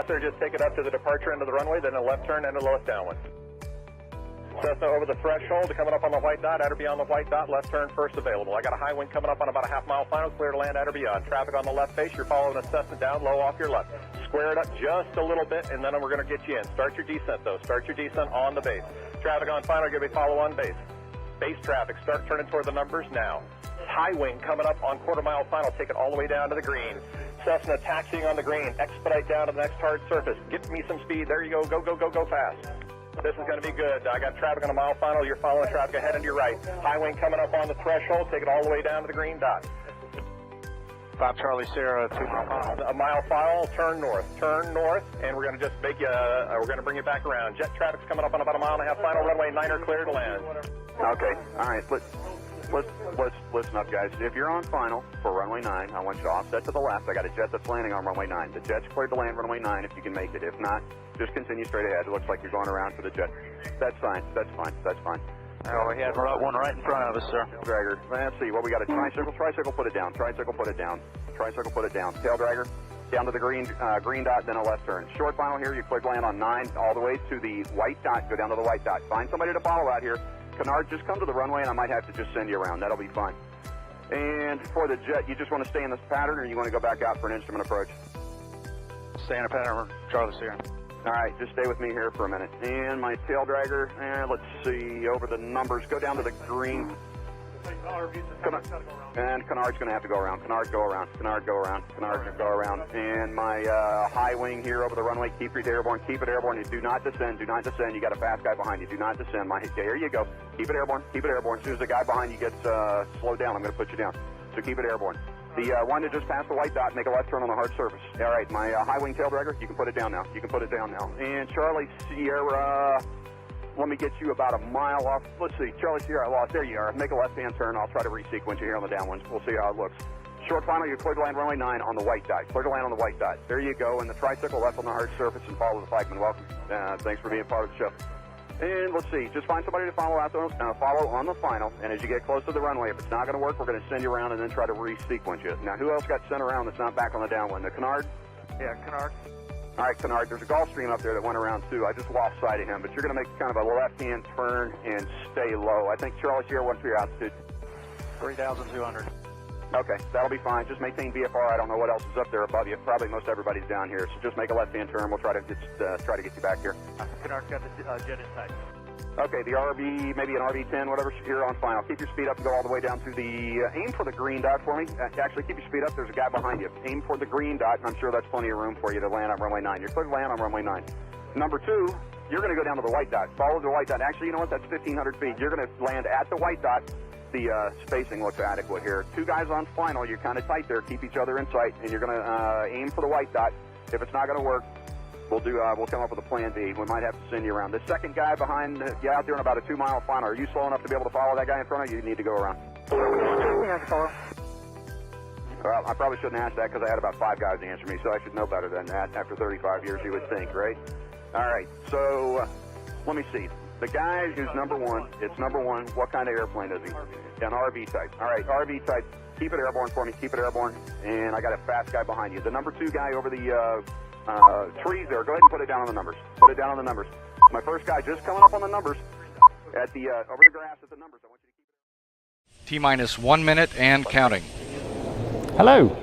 pass there, just take it up to the departure end of the runway, then a left turn and a left downwind. Cessna over the threshold, coming up on the white dot, at or beyond the white dot, left turn first available. I got a high wind coming up on about a half-mile final, clear to land at or beyond. Traffic on the left face, you're following a Cessna down, low off your left. Square it up just a little bit, and then we're going to get you in. Start your descent, though. Start your descent on the base. Traffic on final, give me follow on base. Base traffic, start turning toward the numbers now. High wing coming up on quarter-mile final, take it all the way down to the green. Cessna taxiing on the green, expedite down to the next hard surface. Get me some speed, there you go, go fast. This is going to be good. I got traffic on a mile final, you're following traffic ahead and to your right. High wing coming up on the threshold, take it all the way down to the green dot. 5 Charlie Sierra, 2 mile final. A mile final, turn north, and we're going to just make you, we're going to bring you back around. Jet traffic's coming up on about a mile and a half final, runway 9er clear to land. Okay, all right, let's listen up, guys. If you're on final for runway 9, I want you to offset to the left. I got a jet that's landing on runway 9. The jet's cleared to land runway 9 if you can make it. If not, just continue straight ahead. It looks like you're going around for the jet. That's fine. Oh, we had one right in front of us, sir. Dragger. Let's see, what we got, a tricycle, put it down. Tricycle, put it down. Tail dragger, down to the green dot, then a left turn. Short final here, you cleared land on 9, all the way to the white dot, go down to the white dot. Find somebody to follow out here. Kennard, just come to the runway and I might have to just send you around. That'll be fine. And for the jet, you just want to stay in this pattern or you want to go back out for an instrument approach? Stay in a pattern, Charlie Sierra. All right, just stay with me here for a minute. And my tail dragger, let's see, over the numbers, go down to the green. And Kennard's going to have to go around. Kennard, go around. And my high wing here over the runway, keep it airborne. You do not descend. You got a fast guy behind you. Do not descend. There you go. Keep it airborne. As soon as the guy behind you gets slowed down, I'm going to put you down. So keep it airborne. The one that just passed the white dot, make a left turn on the hard surface. All right, my high wing tail dragger, you can put it down now. And Charlie Sierra, let me get you about a mile off. Let's see, Charlie Sierra, I lost. There you are. Make a left-hand turn. I'll try to resequence you here on the downwinds. We'll see how it looks. Short final, you're clear to land runway 9 on the white dot. There you go. And the tricycle left on the hard surface and follow the flagman. Welcome. Thanks for being part of the show. And let's see, just find somebody to follow on the final. And as you get close to the runway, if it's not going to work, we're going to send you around and then try to resequence you. Now, who else got sent around that's not back on the downwind? The Kennard? Yeah, Kennard. All right, Kennard, there's a Gulfstream up there that went around too. I just lost sight of him, but you're going to make kind of a left-hand turn and stay low. I think Charlie Sierra, what's your altitude? 3,200. Okay, that'll be fine. Just maintain VFR. I don't know what else is up there above you. Probably most everybody's down here, so just make a left-hand turn. We'll try to get you back here. Kennard's got the jet in sight. Okay, the RB, maybe an RB-10, whatever's here on final. Keep your speed up and go all the way down to the, aim for the green dot for me. Actually, keep your speed up. There's a guy behind you. Aim for the green dot, and I'm sure that's plenty of room for you to land on runway 9. You're clear to land on runway 9. Number 2, you're going to go down to the white dot. Follow the white dot. Actually, you know what? That's 1,500 feet. You're going to land at the white dot. The spacing looks adequate here. 2 guys on final. You're kind of tight there. Keep each other in sight, and you're going to aim for the white dot. If it's not going to work, we'll come up with a plan B. We might have to send you around. The second guy behind you out there in about a 2-mile final. Are you slow enough to be able to follow that guy in front of you? You need to go around. Well, I probably shouldn't ask that because I had about 5 guys answer me, so I should know better than that after 35 years, you would think, right? All right, so let me see. The guy who's number 1, it's number 1. What kind of airplane is he? An RV type. All right, RV type. Keep it airborne for me. And I got a fast guy behind you. The number 2 guy over the trees there. Go ahead and put it down on the numbers. My first guy just coming up on the numbers at the over the grass at the numbers. I want you to keep T-minus 1 minute and counting. Hello.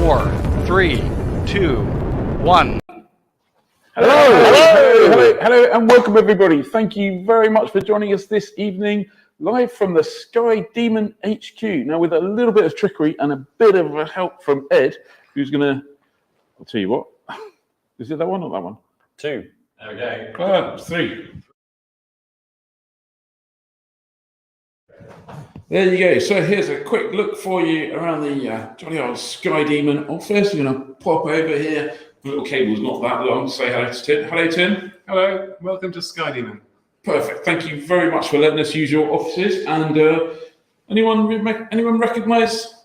Four, 3, 2, 1. Hello. Hello, and welcome everybody. Thank you very much for joining us this evening, live from the Sky Demon HQ. Now, with a little bit of trickery and a bit of help from Ed, who's going to, I'll tell you what, is it that one or that one? 2. There we go. 3. There you go. So here's a quick look for you around the jolly old Sky Demon office. We're going to pop over here. The little cable's not that long. Say hello to Tim. Hello, Tim. Hello. Welcome to Sky Demon. Perfect. Thank you very much for letting us use your offices. And anyone recognise?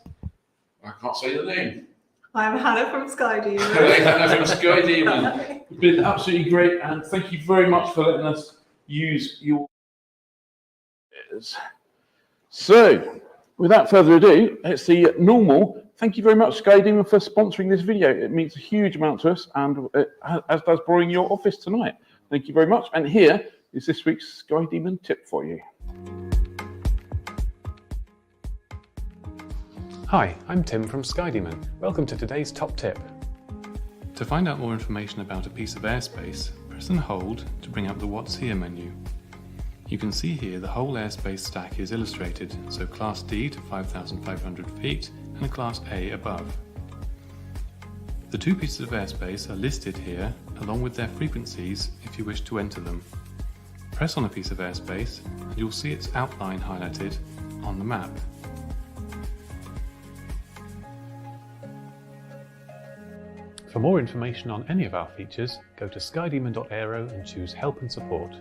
I can't say the name. I'm Hannah from Sky Demon. Hello, Hannah from Sky Demon. It's been absolutely great, and thank you very much for letting us use your. So, without further ado, it's the normal. Thank you very much, Sky Demon, for sponsoring this video. It means a huge amount to us, and as does borrowing your office tonight. Thank you very much. And here is this week's Sky Demon tip for you. Hi, I'm Tim from Sky Demon. Welcome to today's top tip. To find out more information about a piece of airspace, press and hold to bring up the What's Here menu. You can see here the whole airspace stack is illustrated, so Class D to 5,500 feet and a Class A above. The 2 pieces of airspace are listed here along with their frequencies if you wish to enter them. Press on a piece of airspace and you'll see its outline highlighted on the map. For more information on any of our features, go to skydemon.aero and choose Help and Support.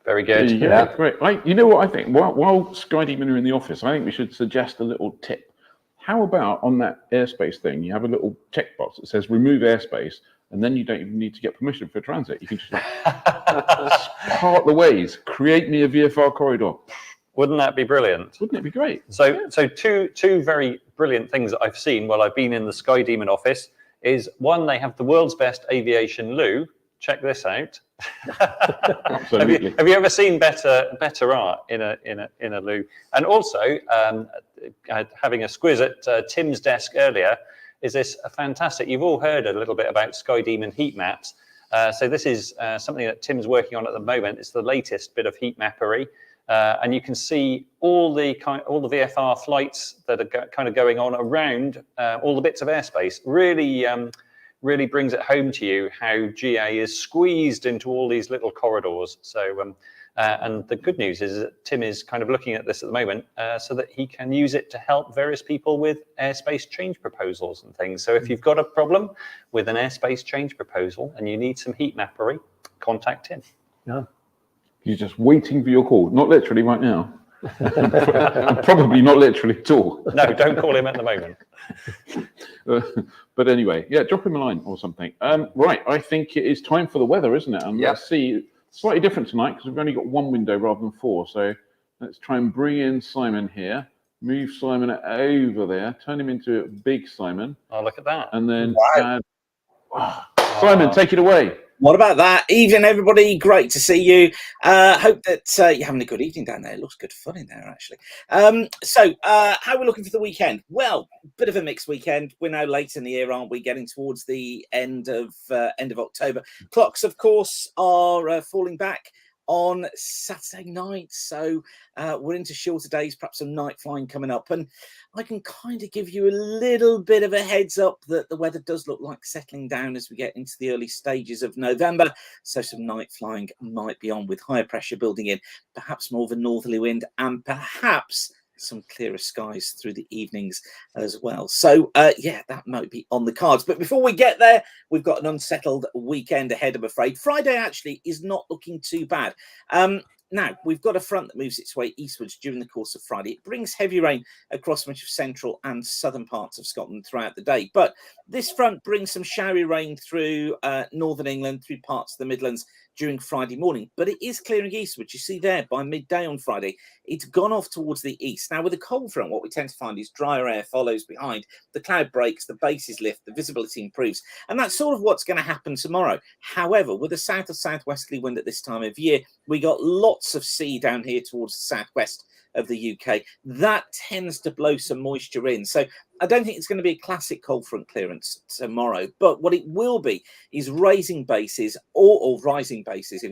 Very good. Yeah, great. You know what I think? While Sky Demon are in the office, I think we should suggest a little tip. How about on that airspace thing, you have a little checkbox that says remove airspace, and then you don't even need to get permission for transit. You can just part the ways, create me a VFR corridor. Wouldn't that be brilliant? Wouldn't it be great? So two very brilliant things that I've seen while I've been in the Sky Demon office is, one, they have the world's best aviation loo. Check this out. Absolutely. Have you ever seen better art in a loo? And also, having a squiz at Tim's desk earlier, is this a fantastic? You've all heard a little bit about Sky Demon heat maps. So this is something that Tim's working on at the moment. It's the latest bit of heat mappery. And you can see all the VFR flights that are kind of going on around all the bits of airspace. Really brings it home to you how GA is squeezed into all these little corridors. So, and the good news is that Tim is kind of looking at this at the moment so that he can use it to help various people with airspace change proposals and things. So if you've got a problem with an airspace change proposal and you need some heat mappery, contact him. Yeah. You're just waiting for your call, not literally right now. And probably not literally at all. No, don't call him at the moment. But anyway, yeah, drop him a line or something. Right, I think it is time for the weather, isn't it? And let's see, slightly different tonight because we've only got 1 window rather than 4. So let's try and bring in Simon here. Move Simon over there. Turn him into Big Simon. Oh, look at that. And then Simon, take it away. What about that? Evening, everybody. Great to see you. Hope that you're having a good evening down there. It looks good fun in there, actually. So how are we looking for the weekend? Well, bit of a mixed weekend. We're now late in the year, aren't we? Getting towards the end of October. Clocks, of course, are falling back on Saturday night. So we're into shorter days, perhaps some night flying coming up. And I can kind of give you a little bit of a heads up that the weather does look like settling down as we get into the early stages of November. So some night flying might be on with higher pressure building in, perhaps more of a northerly wind and perhaps some clearer skies through the evenings as well. So yeah, that might be on the cards. But before we get there, we've got an unsettled weekend ahead, I'm afraid. Friday actually is not looking too bad. Now, we've got a front that moves its way eastwards during the course of Friday. It brings heavy rain across much of central and southern parts of Scotland throughout the day. But this front brings some showery rain through northern England, through parts of the Midlands during Friday morning. But it is clearing eastwards. You see there, by midday on Friday, it's gone off towards the east. Now, with a cold front, what we tend to find is drier air follows behind. The cloud breaks, the bases lift, the visibility improves. And that's sort of what's going to happen tomorrow. However, with a south or southwesterly wind at this time of year, we got lots lots of sea down here towards the southwest of the UK. That tends to blow some moisture in. So I don't think it's going to be a classic cold front clearance tomorrow, but what it will be is raising bases or rising bases.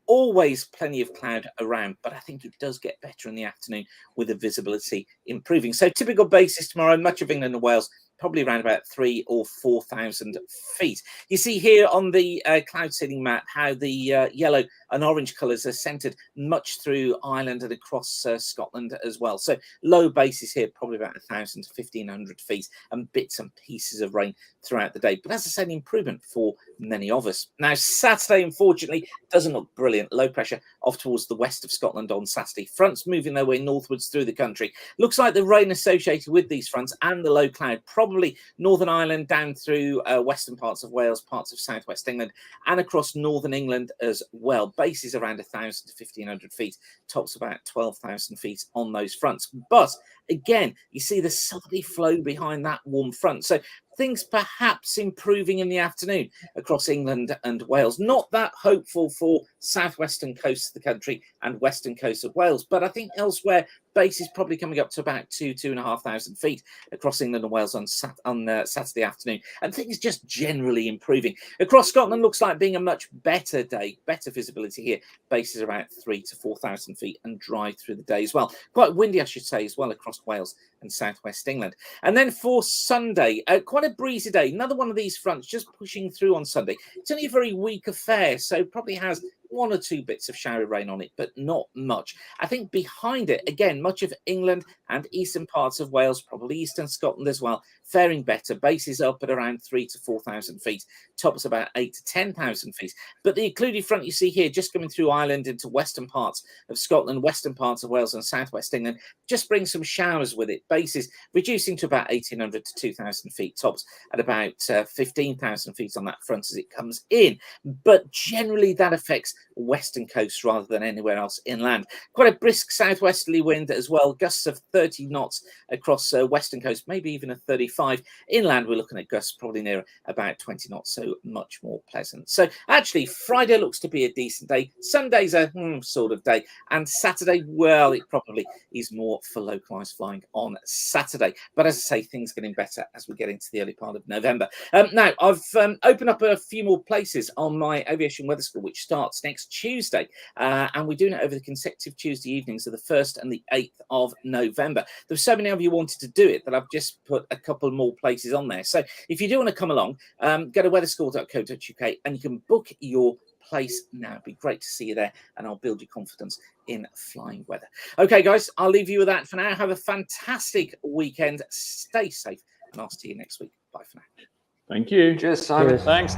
Always plenty of cloud around, but I think it does get better in the afternoon with the visibility improving. So typical bases tomorrow, much of England and Wales, probably around about 3,000 or 4,000 feet. You see here on the cloud seeding map how the yellow and orange colours are centred much through Ireland and across Scotland as well. So low bases here, probably about 1,000 to 1,500 feet, and bits and pieces of rain throughout the day. But as I said, improvement for many of us. Now, Saturday, unfortunately, doesn't look brilliant. Low pressure off towards the west of Scotland on Saturday. Fronts moving their way northwards through the country. Looks like the rain associated with these fronts and the low cloud, probably Northern Ireland down through western parts of Wales, parts of southwest England, and across northern England as well. Bases around 1,000 to 1,500 feet, tops about 12,000 feet on those fronts. But again, you see the southerly flow behind that warm front. So things perhaps improving in the afternoon across England and Wales. Not that hopeful for southwestern coast of the country and western coast of Wales, but I think elsewhere bases probably coming up to about 2,500 feet across England and Wales on Saturday afternoon, and things just generally improving. Across Scotland looks like being a much better day, better visibility here. Bases around 3,000 to 4,000 feet and dry through the day as well. Quite windy, I should say, as well across Wales and southwest England. And then for Sunday, quite a breezy day. Another one of these fronts just pushing through on Sunday. It's only a very weak affair, so probably has one or two bits of shower rain on it, but not much. I think behind it, again, much of England and eastern parts of Wales, probably eastern Scotland as well, faring better. Bases up at around 3,000 to 4,000 feet, tops about 8,000 to 10,000 feet. But the occluded front you see here, just coming through Ireland into western parts of Scotland, western parts of Wales and southwest England, just brings some showers with it. Bases reducing to about 1,800 to 2,000 feet, tops at about 15,000 feet on that front as it comes in. But generally that affects western coast rather than anywhere else inland. Quite a brisk southwesterly wind as well, gusts of 30 knots across western coast, maybe even a 35. Inland we're looking at gusts probably near about 20 knots, so much more pleasant. So actually Friday looks to be a decent day. Sunday's a sort of day, and Saturday, well, it probably is more for localised flying on Saturday. But as I say, things getting better as we get into the early part of November. Now I've opened up a few more places on my aviation weather school, which starts next Tuesday, and we're doing it over the consecutive Tuesday evenings of the 1st and the 8th of November. There's so many of you wanted to do it that I've just put a couple more places on there. So if you do want to come along, go to weatherschool.co.uk and you can book your place now. It'd be great to see you there, and I'll build your confidence in flying weather. Okay, guys, I'll leave you with that for now. Have a fantastic weekend. Stay safe, and I'll see you next week. Bye for now. Thank you. Cheers, Simon. Cheers. Thanks.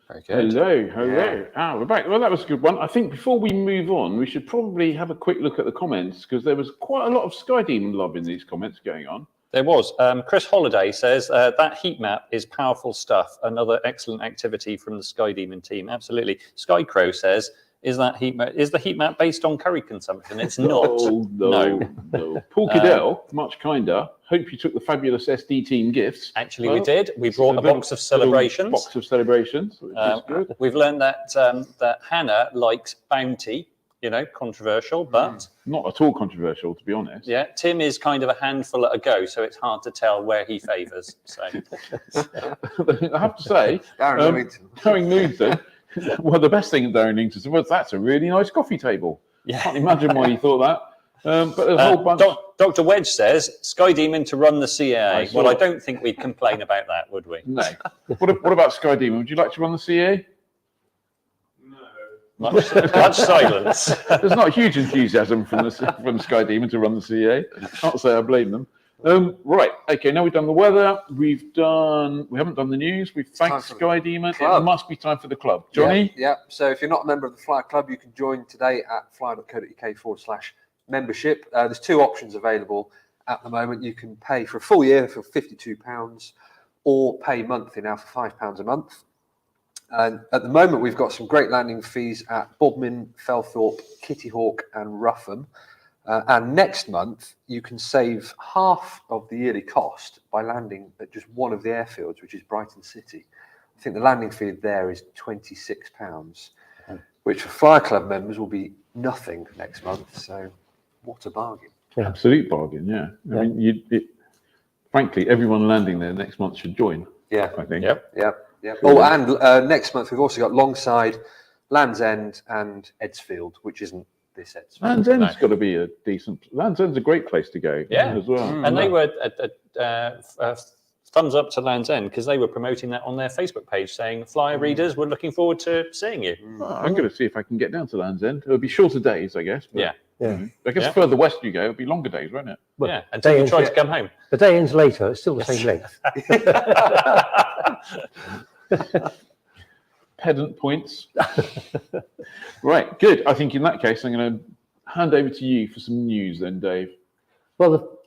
Very good. Hello. Ah, we're back. Well, that was a good one. I think before we move on, we should probably have a quick look at the comments, because there was quite a lot of Sky Demon love in these comments going on. There was. Chris Holiday says that heat map is powerful stuff. Another excellent activity from the Sky Demon team. Absolutely. Sky Crow says, is the heat map based on curry consumption? It's not. No. Paul Cadell, much kinder. Hope you took the fabulous SD team gifts. Actually, we did. We brought a box of celebrations. Which is good. We've learned that that Hannah likes Bounty. You know, controversial, but not at all controversial, to be honest. Yeah, Tim is kind of a handful at a go, so it's hard to tell where he favours. So I have to say, Darren Newton. Well, the best thing Darren Newton said was, "That's a really nice coffee table." Yeah, can't imagine why he thought that. But there's a whole bunch. Dr. Wedge says Sky Demon to run the CAA. Well, I don't think we'd complain about that, would we? No. What about Sky Demon? Would you like to run the CAA? Much silence. There's not huge enthusiasm from Sky Demon to run the CA. Can't say I blame them. Right, okay, now we've done the weather, we haven't done the news, we've thanked Sky Demon. It must be time for the club. Johnny? Yeah, so if you're not a member of the Flyer Club, you can join today at flyer.co.uk/membership. There's two options available at the moment. You can pay for a full year for £52 or pay monthly now for £5 a month. And at the moment, we've got some great landing fees at Bodmin, Felthorpe, Kitty Hawk and Rougham. And next month, you can save half of the yearly cost by landing at just one of the airfields, which is Brighton City. I think the landing fee there is £26, which for Flyer Club members will be nothing next month. So what a bargain. Yeah. Absolute bargain, yeah. I mean, frankly, everyone landing there next month should join. Yeah, I think. Yep. Oh, and next month we've also got Longside, Land's End, and Edsfield, which isn't this Edsfield. Land's End's got to be a decent. Land's End's a great place to go. As well. And they were thumbs up to Land's End because they were promoting that on their Facebook page, saying Flyer readers were looking forward to seeing you. I'm going to see if I can get down to Land's End. It'll be shorter days, I guess. But, I guess further west you go, it'll be longer days, won't it? Well, until you try to come home. The day ends later. It's still the same length. Pedant points. Right, good. I think in that case, I'm going to hand over to you for some news then, Dave. Well,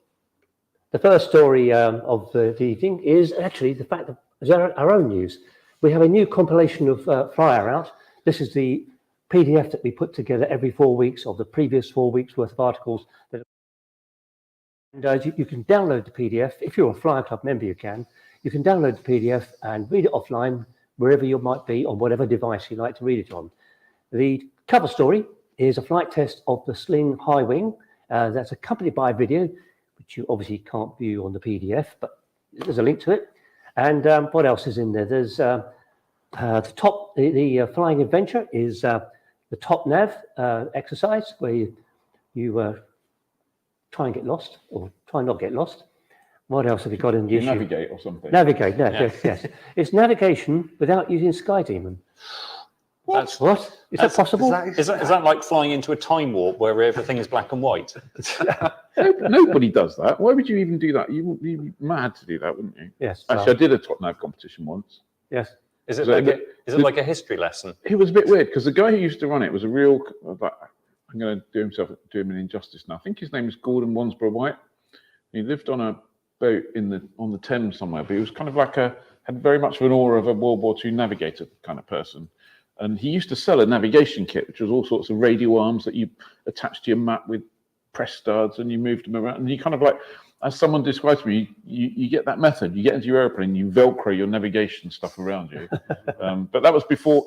the first story of the evening is actually the fact that our own news. We have a new compilation of Flyer out. This is the PDF that we put together every 4 weeks of the previous 4 weeks worth of articles. And you can download the PDF. If you're a Flyer Club member, you can download the PDF and read it offline wherever you might be on whatever device you like to read it on. The cover story is a flight test of the Sling High Wing. That's accompanied by a video, which you obviously can't view on the PDF, but there's a link to it. And what else is in there? There's the flying adventure is the top nav exercise where you try and get lost or try not get lost. What else have you got in the issue? Navigate or something. Navigate, yes. It's navigation without using SkyDemon. What? Is that possible? Is that like flying into a time warp where everything is black and white? Nobody does that. Why would you even do that? You'd be mad to do that, wouldn't you? Yes. Actually, I did a top nav competition once. Yes. Is it like a history lesson? It was a bit weird because the guy who used to run it was a real. I'm going to do him an injustice now. I think his name was Gordon Wansborough White. He lived on a boat on the Thames somewhere, but he was kind of like had very much of an aura of a World War II navigator kind of person. And he used to sell a navigation kit, which was all sorts of radio arms that you attached to your map with press studs, and you moved them around. And you kind of like, as someone described to me, you get that method. You get into your airplane, you Velcro your navigation stuff around you. But that was before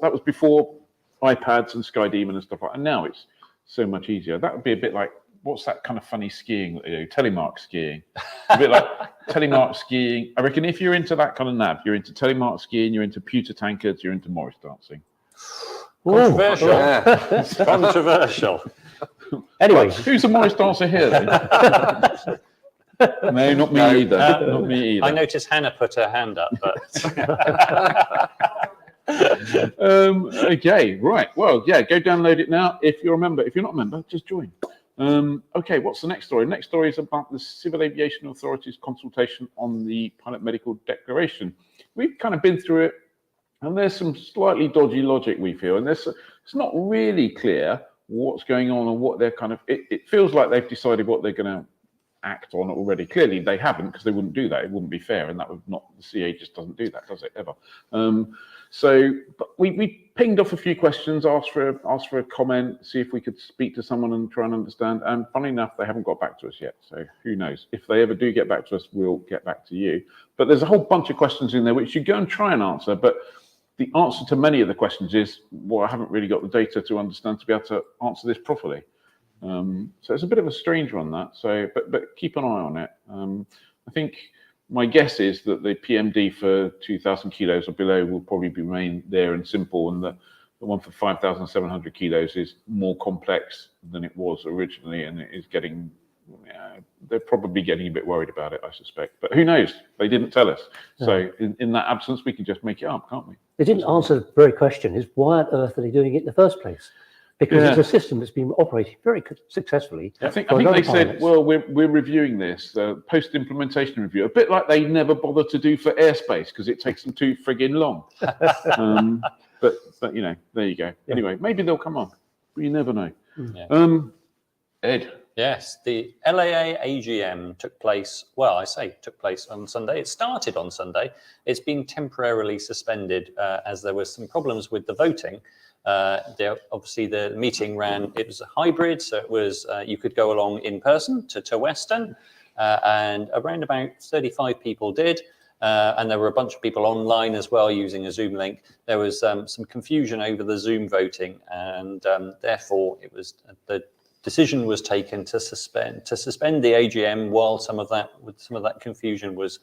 iPads and SkyDemon and stuff like that. And now it's so much easier. That would be a bit like, what's that kind of funny skiing that they do? Telemark skiing. A bit like telemark skiing. I reckon if you're into that kind of nav, you're into telemark skiing, you're into pewter tankards, you're into Morris dancing. Controversial. Yeah. Controversial. Anyway, who's a Morris dancer here then? No, not me either. Not me either. I noticed Hannah put her hand up, but. Okay, right. Well, yeah, go download it now. If you're a member, if you're not a member, just join. Okay, what's the next story? Next story is about the Civil Aviation Authority's consultation on the Pilot Medical Declaration. We've kind of been through it, and there's some slightly dodgy logic, we feel, and it's not really clear what's going on and what they're kind of. It feels like they've decided what they're going to act on already. Clearly, they haven't, because they wouldn't do that. It wouldn't be fair, and that would not. The CA just doesn't do that, does it ever? But we pinged off a few questions, asked for a comment, see if we could speak to someone and try and understand. And funny enough, they haven't got back to us yet. So who knows? If they ever do get back to us, we'll get back to you. But there's a whole bunch of questions in there which you go and try and answer. But the answer to many of the questions is, well, I haven't really got the data to understand to be able to answer this properly. So it's a bit of a strange one, that. So, but keep an eye on it. I think my guess is that the PMD for 2,000 kilos or below will probably remain there and simple, and the one for 5,700 kilos is more complex than it was originally, and it is getting. They're probably getting a bit worried about it, I suspect. But who knows? They didn't tell us. So in that absence, we can just make it up, can't we? They didn't answer the very question: is why on earth are they doing it in the first place? Because it's a system that's been operating very successfully. I think they said, well, we're reviewing this post-implementation review, a bit like they never bothered to do for airspace because it takes them too frigging long. But you know, there you go. Yeah. Anyway, maybe they'll come on. You never know. Yeah. Ed. Yes, the LAA AGM took place. Well, I say took place on Sunday. It started on Sunday. It's been temporarily suspended as there were some problems with the voting. Obviously, the meeting it was a hybrid, so it was you could go along in person to Weston, and around about 35 people did. And there were a bunch of people online as well using a Zoom link. There was some confusion over the Zoom voting, and therefore the decision was taken to suspend the AGM while some of that confusion was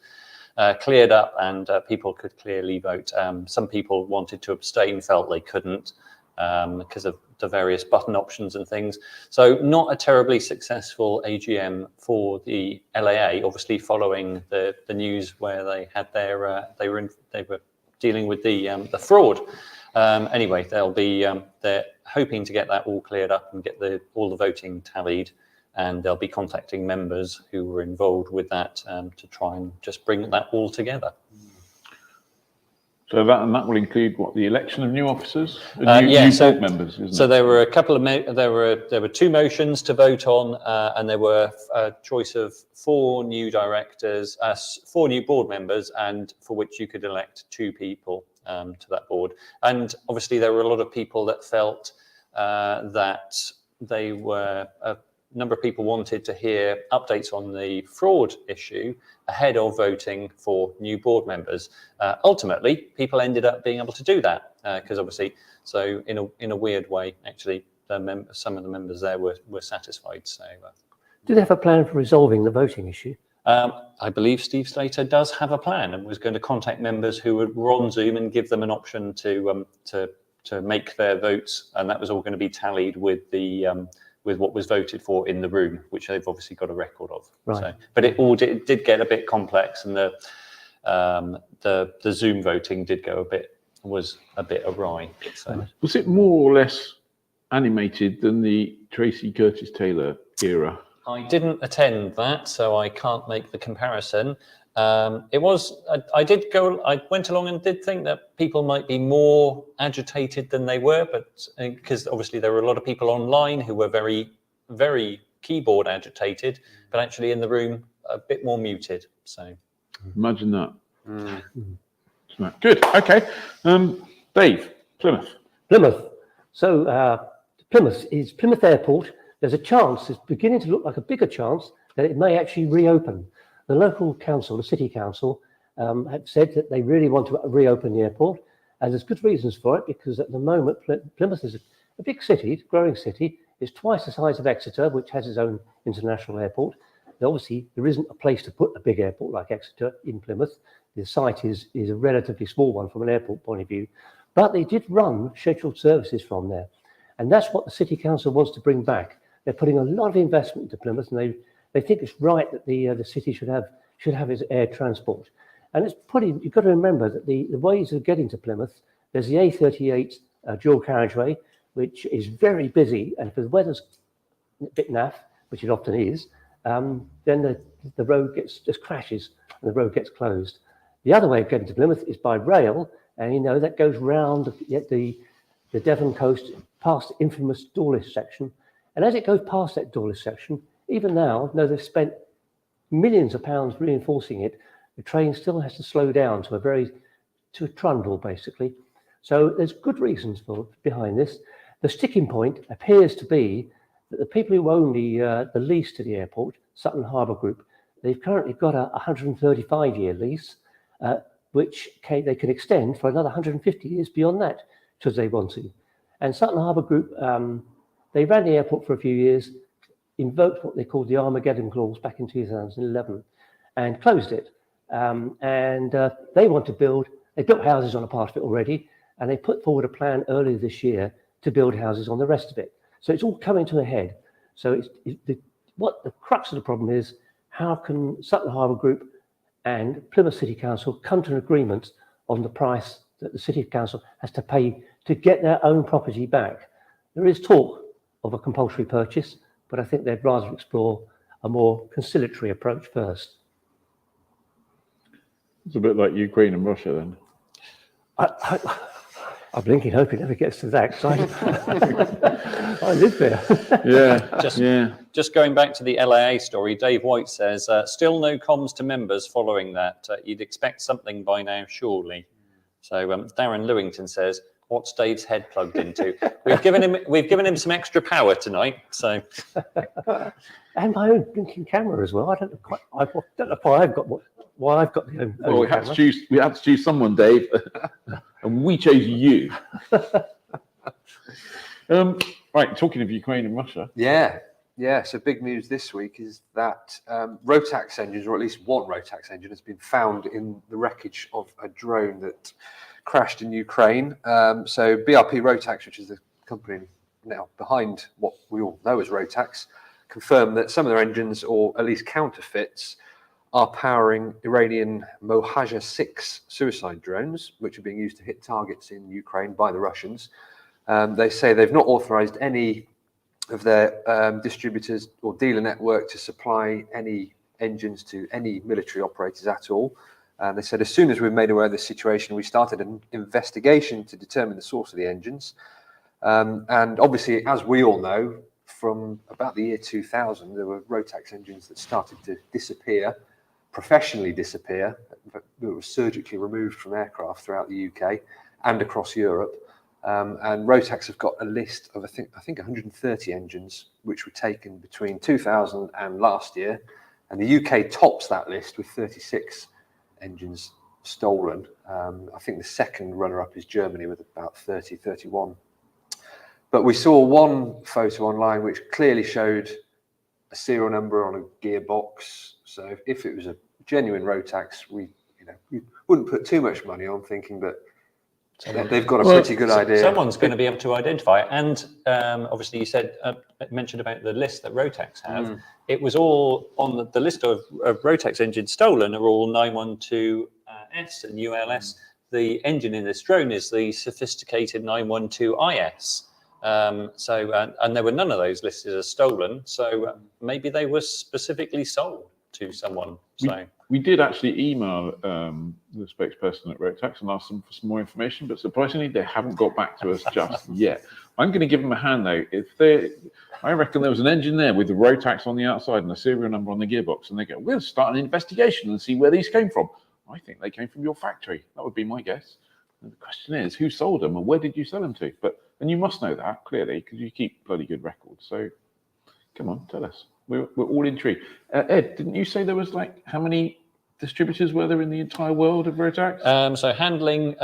cleared up and people could clearly vote. Some people wanted to abstain, felt they couldn't because of the various button options and things. So not a terribly successful AGM for the LAA, obviously following the news where they had they were dealing with the fraud. Anyway, they're hoping to get that all cleared up and get all the voting tallied, and they'll be contacting members who were involved with that to try and just bring that all together. So that will include the election of new officers, new board members, isn't so it? there were a couple of there were 2 motions to vote on, and there were a choice of 4 new directors, 4 new board members, and for which you could elect 2 people to that board. And obviously there were a lot of people that felt that a number of people wanted to hear updates on the fraud issue ahead of voting for new board members. Ultimately, people ended up being able to do that because obviously, so in a weird way, actually, some of the members there were satisfied. So, do they have a plan for resolving the voting issue? I believe Steve Slater does have a plan and was going to contact members who were on Zoom and give them an option to make their votes, and that was all going to be tallied with with what was voted for in the room, which they've obviously got a record of. Right. So, but it all did get a bit complex, and the Zoom voting was a bit awry. So. Was it more or less animated than the Tracy Curtis Taylor era? I didn't attend that, so I can't make the comparison. It was. I went along and did think that people might be more agitated than they were, but because obviously there were a lot of people online who were very, very keyboard agitated, but actually in the room a bit more muted. So imagine that. Good. Okay. Dave, Plymouth. So Plymouth Airport. There's a chance. It's beginning to look like a bigger chance that it may actually reopen. The local council, the city council, have said that they really want to reopen the airport, and there's good reasons for it, because at the moment Plymouth is a big city, growing city. It's twice the size of Exeter, which has its own international airport. Obviously, there isn't a place to put a big airport like Exeter in Plymouth. The site is a relatively small one from an airport point of view, but they did run scheduled services from there, and that's what the city council wants to bring back. They're putting a lot of investment into Plymouth, and they think it's right that the city should have its air transport. And you've got to remember that the ways of getting to Plymouth, there's the A38 dual carriageway, which is very busy, and if the weather's a bit naff, which it often is, then the road just crashes and the road gets closed. The other way of getting to Plymouth is by rail, and that goes round the Devon coast past the infamous Dawlish section. And as it goes past that Dawlish section, even now, though they've spent millions of pounds reinforcing it, the train still has to slow down to a trundle, basically. So there's good reasons behind this. The sticking point appears to be that the people who own the lease to the airport, Sutton Harbour Group, they've currently got a 135-year lease, which they can extend for another 150 years beyond that, should they want to. And Sutton Harbour Group, they ran the airport for a few years, invoked what they called the Armageddon Clause back in 2011, and closed it. They want to they built houses on a part of it already, and they put forward a plan earlier this year to build houses on the rest of it. So it's all coming to a head. So what the crux of the problem is, how can Sutton Harbour Group and Plymouth City Council come to an agreement on the price that the City Council has to pay to get their own property back? There is talk of a compulsory purchase, but I think they'd rather explore a more conciliatory approach first. It's a bit like Ukraine and Russia then. I'm blinking, hoping it never gets to that, because I live there. Just going back to the LAA story, Dave White says, still no comms to members following that. You'd expect something by now, surely. So Darren Lewington says, what's Dave's head plugged into. We've given him some extra power tonight. So, and my own blinking camera as well. I don't know why I've got the own Well, we had camera. to choose someone, Dave, and we chose you. Right, talking of Ukraine and Russia. Yeah. So big news this week is that Rotax engines, or at least one Rotax engine, has been found in the wreckage of a drone that crashed in Ukraine. So BRP Rotax, which is the company now behind what we all know as Rotax, confirmed that some of their engines, or at least counterfeits, are powering Iranian Mohajer 6 suicide drones, which are being used to hit targets in Ukraine by the Russians. They say they've not authorized any of their distributors or dealer network to supply any engines to any military operators at all. They said, as soon as we were made aware of this situation, we started an investigation to determine the source of the engines. And obviously, as we all know, from about the year 2000, there were Rotax engines that started to disappear, professionally disappear, that were surgically removed from aircraft throughout the UK and across Europe. And Rotax have got a list of, I think 130 engines which were taken between 2000 and last year. And the UK tops that list with 36 engines stolen. I think the second runner-up is Germany with about 31. But we saw one photo online which clearly showed a serial number on a gearbox. So if it was a genuine Rotax, we wouldn't put too much money on, thinking that they've got a pretty good idea. Someone's going to be able to identify it. And obviously, you mentioned about the list that Rotax have. It was all on the list of Rotax engines stolen are all 912S and ULS. The engine in this drone is the sophisticated 912IS. And there were none of those listed as stolen. So maybe they were specifically sold to someone. So we did actually email the spokesperson at Rotax and ask them for some more information, but surprisingly, they haven't got back to us just yet. I'm going to give them a hand though. I reckon there was an engine there with the Rotax on the outside and a serial number on the gearbox, and they go, "We'll start an investigation and see where these came from." I think they came from your factory. That would be my guess. And the question is, who sold them and where did you sell them to? And you must know that clearly because you keep bloody good records. So come on, tell us. We're all intrigued. Ed, didn't you say there was how many distributors were there in the entire world of Rotax? So handling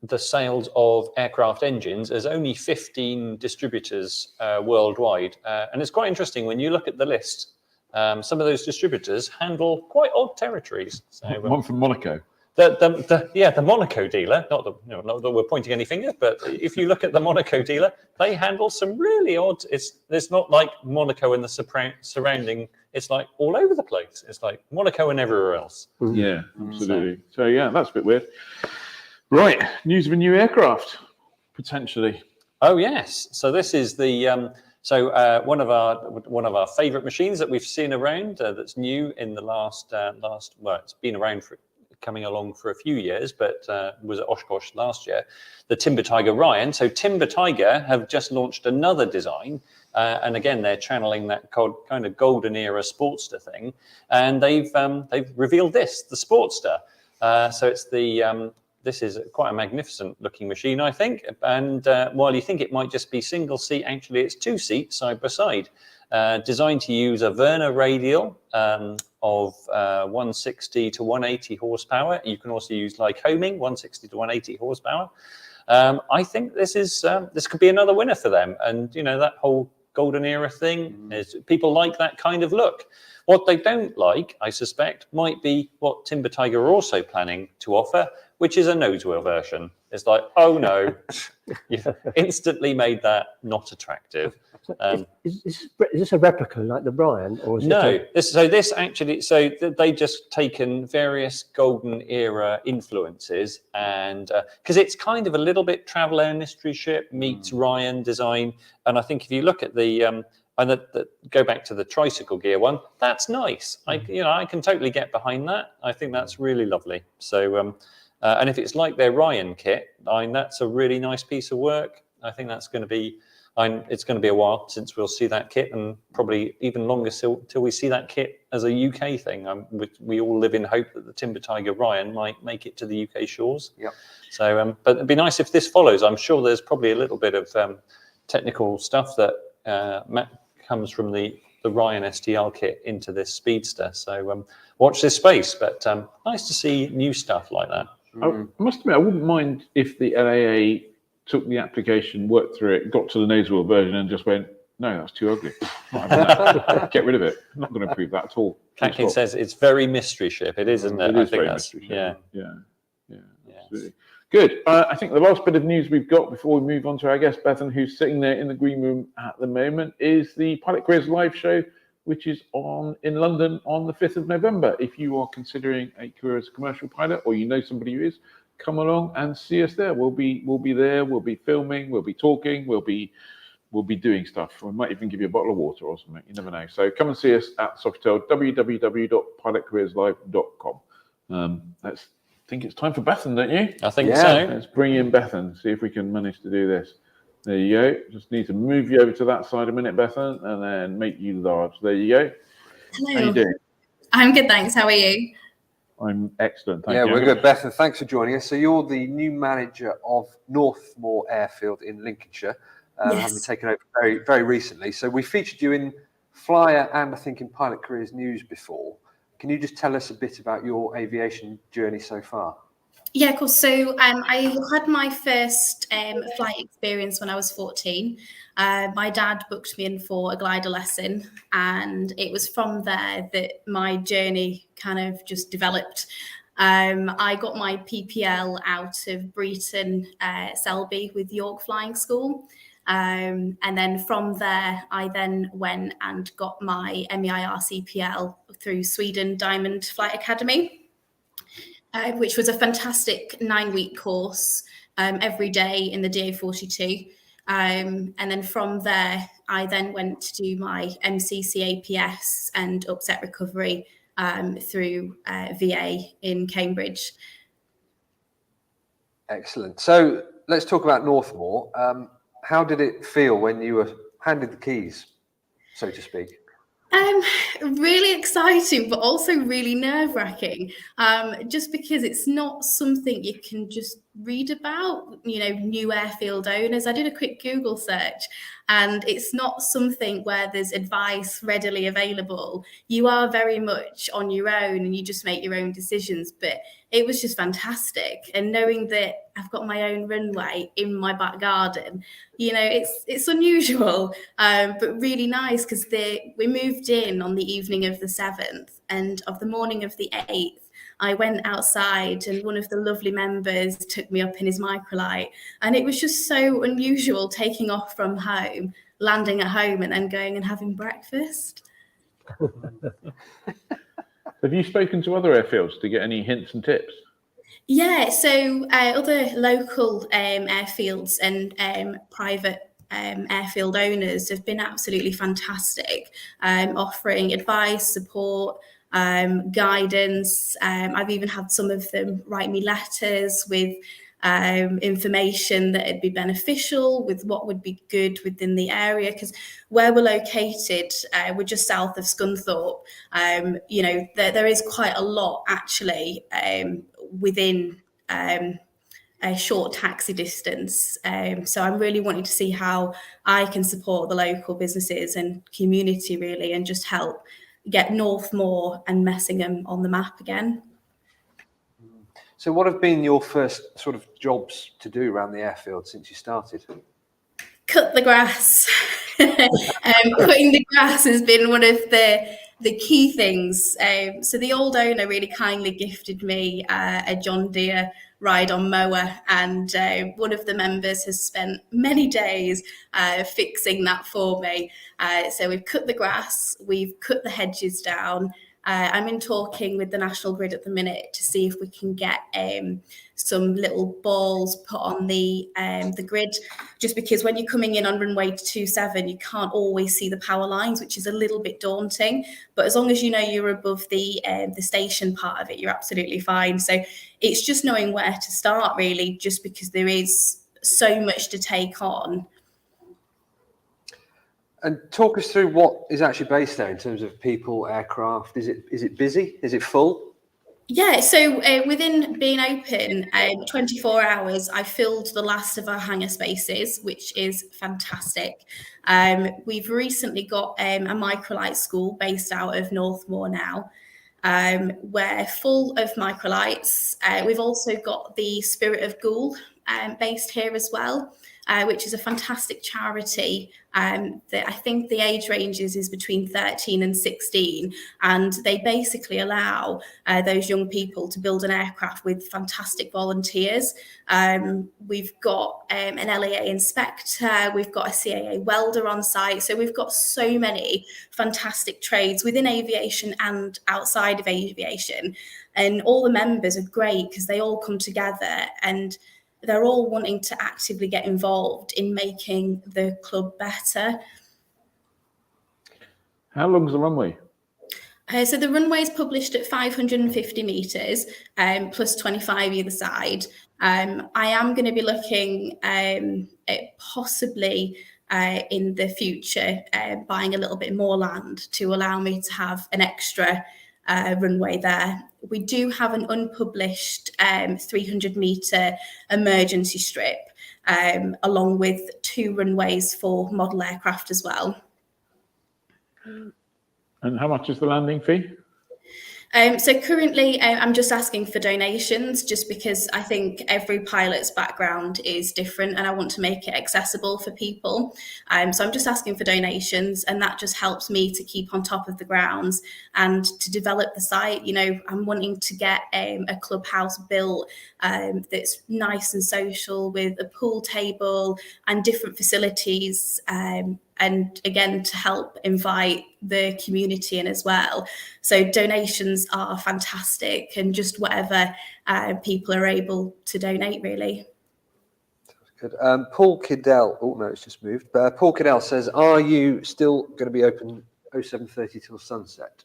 the sales of aircraft engines, there's only 15 distributors worldwide. And it's quite interesting when you look at the list. Some of those distributors handle quite odd territories. So, one from Monaco. The Monaco dealer, not that we're pointing any fingers, but if you look at the Monaco dealer, they handle some really odd. It's not like Monaco and the surrounding. It's like all over the place. It's like Monaco and everywhere else. Yeah, absolutely. So yeah, that's a bit weird. Right, news of a new aircraft potentially. Oh yes. So this is the one of our favourite machines that we've seen around that's new in the last. Well, it's been around coming along for a few years, but was at Oshkosh last year, the Timber Tiger Ryan. So Timber Tiger have just launched another design, and again, they're channeling that kind of golden era Sportster thing, and they've revealed the Sportster. So it's this is quite a magnificent looking machine, I think, and while you think it might just be single seat, actually it's two seats side by side. Designed to use a Werner radial of 160 to 180 horsepower. You can also use Lycoming, 160 to 180 horsepower. I think this could be another winner for them. And that whole golden era thing is people like that kind of look. What they don't like, I suspect, might be what Timber Tiger are also planning to offer, which is a nose wheel version. It's like, oh no, you've instantly made that not attractive. Is this a replica like the Ryan, or is they just taken various golden era influences, and because it's kind of a little bit travel air mystery ship meets Ryan design, and I think if you look at the go back to the tricycle gear one, that's nice. I can totally get behind that. I think that's really lovely. So. And if it's like their Ryan kit, that's a really nice piece of work. I think that's going to be It's going to be a while since we'll see that kit, and probably even longer till we see that kit as a UK thing. We all live in hope that the Timber Tiger Ryan might make it to the UK shores. Yep. So, but it'd be nice if this follows. I'm sure there's probably a little bit of technical stuff that comes from the Ryan STL kit into this Speedster. So watch this space, but nice to see new stuff like that. I must admit, I wouldn't mind if the LAA took the application, worked through it, got to the nose wheel version and just went, no, that's too ugly. Not having that. Get rid of it. I'm not going to approve that at all. Catkin says it's very mystery ship. It is, isn't it? It is very mystery ship. Yeah. Absolutely. Good. I think the last bit of news we've got before we move on to our guest, Bethan, who's sitting there in the green room at the moment, is the Pilot Careers live show, which is on in London on the 5th of November. If you are considering a career as a commercial pilot, or you know somebody who is, come along and see us there. We'll be there. We'll be filming. We'll be talking. We'll be doing stuff. We might even give you a bottle of water or something. You never know. So come and see us at Sofitel, www.pilotcareerslive.com. I think it's time for Bethan, don't you? I think so. Let's bring in Bethan. See if we can manage to do this. There you go. Just need to move you over to that side a minute, Bethan, and then make you large. There you go. Hello. How you doing? I'm good, thanks. How are you? I'm excellent. Thank you. Yeah, we're good. Bethan, thanks for joining us. So you're the new manager of North Moor Airfield in Lincolnshire, having taken over very, very recently. So we featured you in Flyer and I think in Pilot Careers News before. Can you just tell us a bit about your aviation journey so far? Yeah, of course. So I had my first flight experience when I was 14. My dad booked me in for a glider lesson, and it was from there that my journey kind of just developed. I got my PPL out of Breeton, Selby with York Flying School. And then from there, I then went and got my MEIR CPL through Sweden Diamond Flight Academy. Which was a fantastic 9-week course every day in the DA42. And then from there, I then went to do my MCC APS and upset recovery through VA in Cambridge. Excellent. So let's talk about North Moor. How did it feel when you were handed the keys, so to speak? Really exciting, but also really nerve-wracking, just because it's not something you can just read about, new airfield owners. I did a quick Google search, and it's not something where there's advice readily available. You are very much on your own and you just make your own decisions, but it was just fantastic. And knowing that I've got my own runway in my back garden, it's unusual, but really nice, because we moved in on the evening of the 7th, and of the morning of the 8th, I went outside and one of the lovely members took me up in his microlight, and it was just so unusual taking off from home, landing at home, and then going and having breakfast. Have you spoken to other airfields to get any hints and tips? Yeah, so other local airfields and private airfield owners have been absolutely fantastic, offering advice, support, guidance. I've even had some of them write me letters with information that would be beneficial, with what would be good within the area, because where we're located, we're just south of Scunthorpe. There is quite a lot actually within a short taxi distance. So I'm really wanting to see how I can support the local businesses and community really, and just help get North Moor and Messingham on the map again. So what have been your first sort of jobs to do around the airfield since you started? Cut the grass. Cutting the grass has been one of the key things. So the old owner really kindly gifted me a John Deere ride-on mower, and one of the members has spent many days fixing that for me. So we've cut the grass, we've cut the hedges down. I'm in talking with the National Grid at the minute to see if we can get some little balls put on the grid, just because when you're coming in on runway 27, you can't always see the power lines, which is a little bit daunting. But as long as you know you're above the station part of it, you're absolutely fine. So it's just knowing where to start, really, just because there is so much to take on. And talk us through what is actually based there in terms of people, aircraft. Is it busy? Is it full? Yeah, so within being open 24 hours, I filled the last of our hangar spaces, which is fantastic. We've recently got a microlight school based out of North Moor now. We're full of microlights. We've also got the Spirit of Ghoul based here as well, which is a fantastic charity that I think the age ranges is between 13 and 16. And they basically allow those young people to build an aircraft with fantastic volunteers. We've got an LAA inspector, we've got a CAA welder on site. So we've got so many fantastic trades within aviation and outside of aviation. And all the members are great because they all come together and they're all wanting to actively get involved in making the club better. How long's the runway? So the runway is published at 550 metres, plus 25 either side. I am going to be looking at possibly in the future buying a little bit more land to allow me to have an extra runway there. We do have an unpublished 300-metre emergency strip, along with 2 runways for model aircraft as well. And how much is the landing fee? So currently I'm just asking for donations just because I think every pilot's background is different and I want to make it accessible for people. So I'm just asking for donations and that just helps me to keep on top of the grounds and to develop the site. You know, I'm wanting to get a clubhouse built that's nice and social with a pool table and different facilities. And again, to help invite the community in as well. So donations are fantastic and just whatever people are able to donate, really. Good. Paul Kiddell, oh no, it's just moved. Paul Kiddell says, are you still going to be open 07:30 till sunset?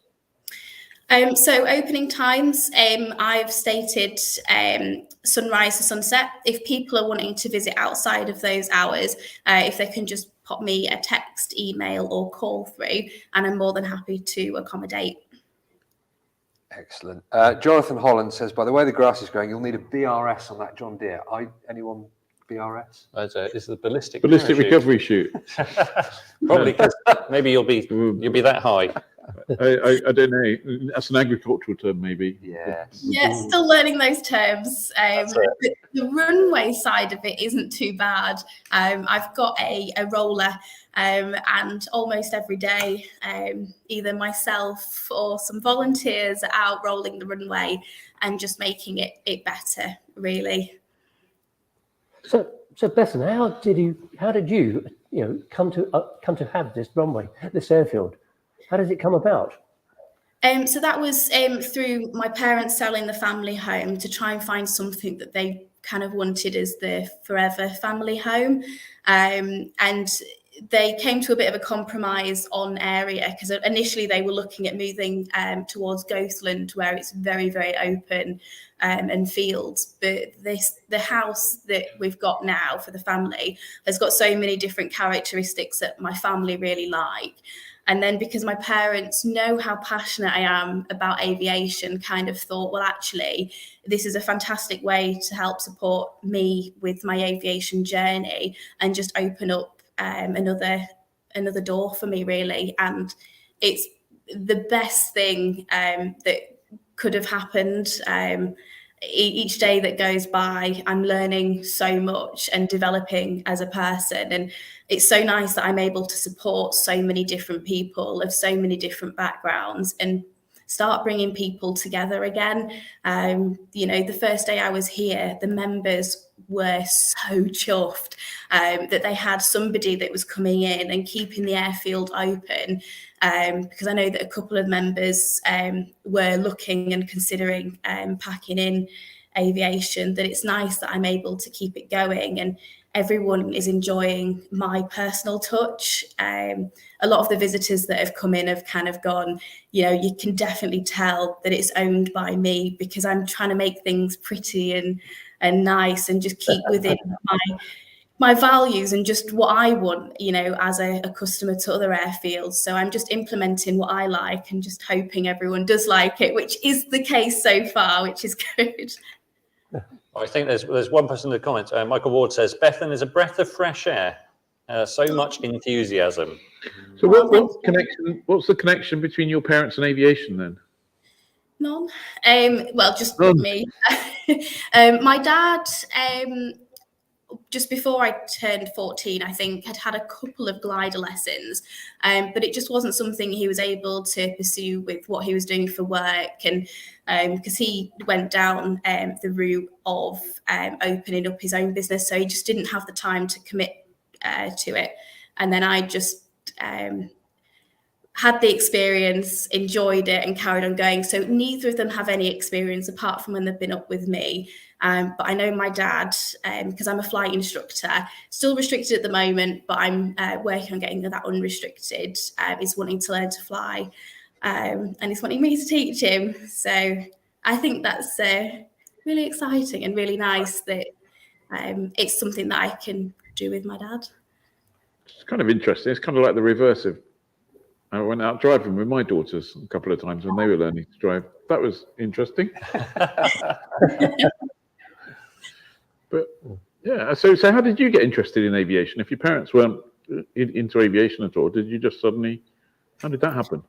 So opening times, I've stated sunrise to sunset. If people are wanting to visit outside of those hours, if they can just pop me a text, email or call through, and I'm more than happy to accommodate. Excellent. Jonathan Holland says, by the way the grass is growing, you'll need a BRS on that John Deere. Anyone BRS? It's the ballistic recovery chute. Probably, maybe you'll be that high. I don't know. That's an agricultural term, maybe. Yeah, still learning those terms. The runway side of it isn't too bad. I've got a roller, and almost every day, either myself or some volunteers are out rolling the runway and just making it better, really. So Bethan, how did you come to have this runway, this airfield? How does it come about? So that was through my parents selling the family home to try and find something that they kind of wanted as the forever family home. And they came to a bit of a compromise on area because initially they were looking at moving towards Goathland, where it's very, very open and fields. But the house that we've got now for the family has got so many different characteristics that my family really like. And then because my parents know how passionate I am about aviation, kind of thought, well, actually, this is a fantastic way to help support me with my aviation journey and just open up another door for me, really. And it's the best thing that could have happened. Each day that goes by, I'm learning so much and developing as a person. And it's so nice that I'm able to support so many different people of so many different backgrounds and start bringing people together again. The first day I was here, the members were so chuffed that they had somebody that was coming in and keeping the airfield open, because I know that a couple of members were looking and considering packing in aviation, that it's nice that I'm able to keep it going and everyone is enjoying my personal touch. A lot of the visitors that have come in have kind of gone, you can definitely tell that it's owned by me because I'm trying to make things pretty and nice and just keep within my values and just what I want, you know, as a customer to other airfields. So I'm just implementing what I like and just hoping everyone does like it, which is the case so far, which is good. I think there's one person in the comments. Michael Ward says, Bethan is a breath of fresh air. So much enthusiasm. So what's the connection between your parents and aviation then? None. Well, just None. me. My dad, just before I turned 14, I think, had a couple of glider lessons, but it just wasn't something he was able to pursue with what he was doing for work. And because he went down the route of opening up his own business, so he just didn't have the time to commit to it. And then I just had the experience, enjoyed it, and carried on going. So neither of them have any experience apart from when they've been up with me. But I know my dad, because I'm a flight instructor, still restricted at the moment, but I'm working on getting that unrestricted. He's wanting to learn to fly, and he's wanting me to teach him. So I think that's really exciting and really nice that it's something that I can do with my dad. It's kind of interesting. It's kind of like the reverse of, I went out driving with my daughters a couple of times when they were learning to drive. That was interesting. But yeah, so how did you get interested in aviation? If your parents weren't into aviation at all, did you just suddenly, how did that happen?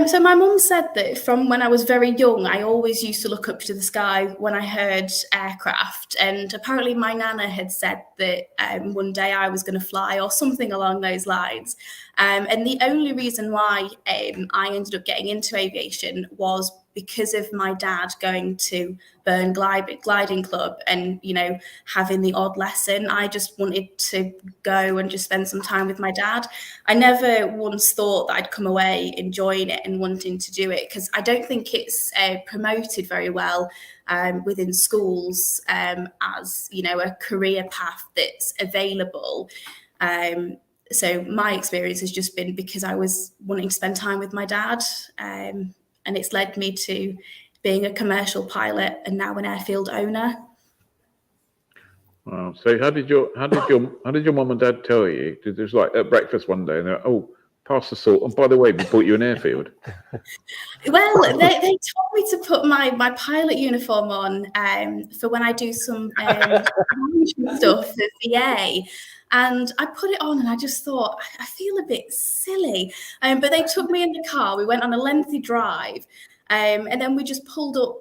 So my mum said that from when I was very young, I always used to look up to the sky when I heard aircraft. And apparently my nana had said that one day I was going to fly or something along those lines. And the only reason why I ended up getting into aviation was because of my dad going to Burn Gliding Club and, you know, having the odd lesson. I just wanted to go and just spend some time with my dad. I never once thought that I'd come away enjoying it and wanting to do it, because I don't think it's promoted very well within schools as, you know, a career path that's available. So my experience has just been because I was wanting to spend time with my dad, and it's led me to being a commercial pilot and now an airfield owner. Wow. So how did your mum and dad tell you? It was like at breakfast one day and they're, oh, pass the salt. And by the way, we bought you an airfield. Well, they told me to put my pilot uniform on for when I do some stuff for VA. And I put it on and I just thought, I feel a bit silly. But they took me in the car. We went on a lengthy drive. And then we just pulled up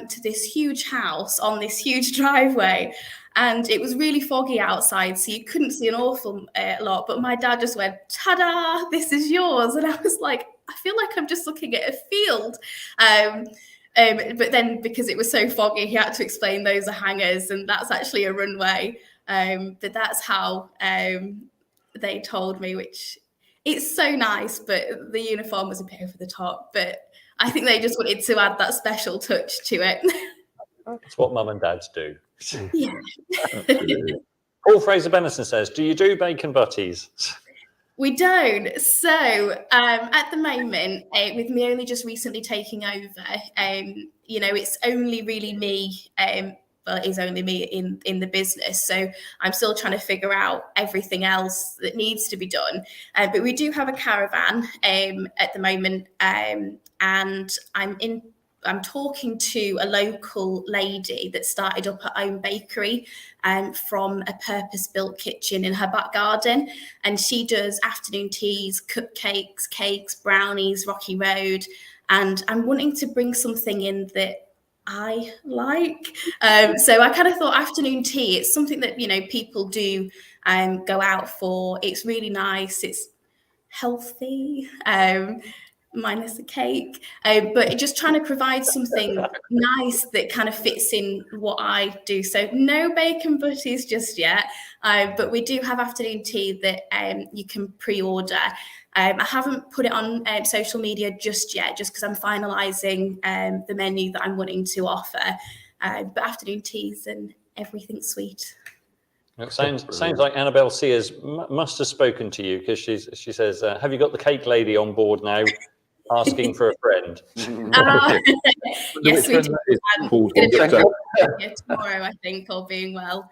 to this huge house on this huge driveway. And it was really foggy outside, so you couldn't see an awful lot. But my dad just went, ta-da, this is yours. And I was like, I feel like I'm just looking at a field. But then because it was so foggy, he had to explain those are hangars and that's actually a runway. But that's how they told me, which it's so nice, but the uniform was a bit over the top. But I think they just wanted to add that special touch to it. It's what mum and dads do. Yeah. Paul Fraser Bennison says, do you do bacon butties? We don't. So at the moment, with me only just recently taking over, you know, it's only really me. Well, it is only me in the business. So I'm still trying to figure out everything else that needs to be done. But we do have a caravan at the moment. And I'm talking to a local lady that started up her own bakery from a purpose-built kitchen in her back garden. And she does afternoon teas, cupcakes, cakes, brownies, Rocky Road. And I'm wanting to bring something in that I like. So I kind of thought afternoon tea, it's something that, you know, people do go out for. It's really nice. It's healthy. Minus the cake, but just trying to provide something nice that kind of fits in what I do. So no bacon butties just yet, but we do have afternoon tea that you can pre-order. I haven't put it on social media just yet, just because I'm finalising the menu that I'm wanting to offer. But afternoon teas and everything sweet. It sounds like Annabelle Sears must have spoken to you, because she says, have you got the cake lady on board now? Asking for a friend. Yes, we do. It's going to be tomorrow, I think, all being well.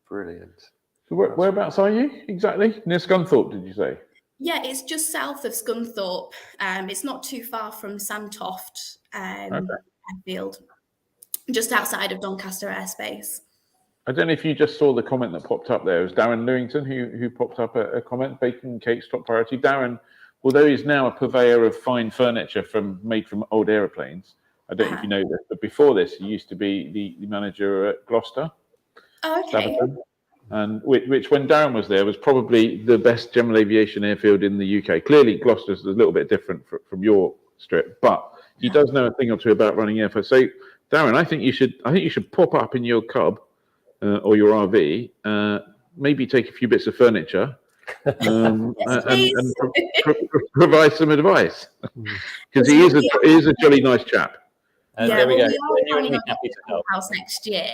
Brilliant. So whereabouts are you exactly? Near Scunthorpe, did you say? Yeah, it's just south of Scunthorpe. It's not too far from Sandtoft airfield, just outside of Doncaster airspace. I don't know if you just saw the comment that popped up there. It was Darren Lewington who popped up a comment, bacon cakes top priority. Darren, although he's now a purveyor of fine furniture made from old aeroplanes, I don't know if you know this, but before this, he used to be the manager at Gloucester. Oh, okay. Staverton, and which, when Darren was there, was probably the best general aviation airfield in the UK. Clearly, Gloucester's a little bit different from your strip, but he does know a thing or two about running airfields. So, Darren, I think you should pop up in your Cub or your RV, maybe take a few bits of furniture, and provide some advice, because he is a jolly nice chap. There we go. We are planning on getting a house next year.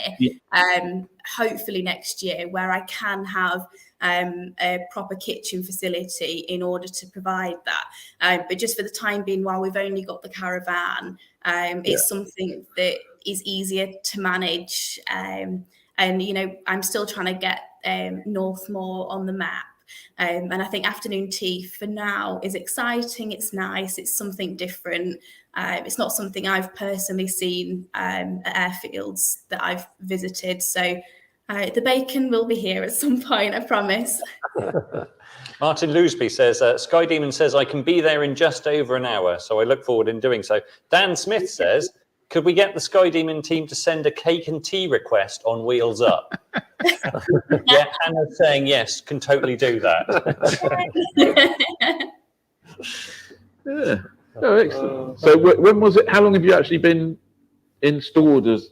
Hopefully next year, where I can have a proper kitchen facility in order to provide that. But just for the time being, while we've only got the caravan, it's something that is easier to manage. And I'm still trying to get North Moor on the map. And I think afternoon tea for now is exciting. It's nice. It's something different. It's not something I've personally seen at airfields that I've visited. So the bacon will be here at some point, I promise. Martin Loosby says, Sky Demon says, I can be there in just over an hour. So I look forward in doing so. Dan Smith says, could we get the Sky Demon team to send a cake and tea request on Wheels Up? Yeah, Hannah's saying yes, can totally do that. Yeah. Oh, excellent. So when was it? How long have you actually been installed as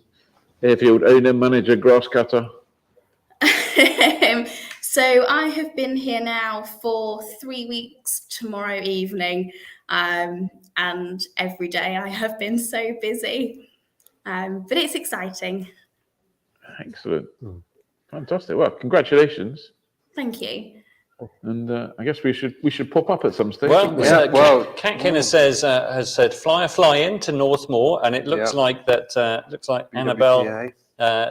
airfield owner, manager, grass cutter? So I have been here now for 3 weeks tomorrow evening. And every day I have been so busy, but it's exciting. Excellent. Fantastic. Well, congratulations. Thank you. And I guess we should pop up at some stage. Well, Cat Kinner has said fly in to North Moor, and it looks like that. Looks like Annabelle.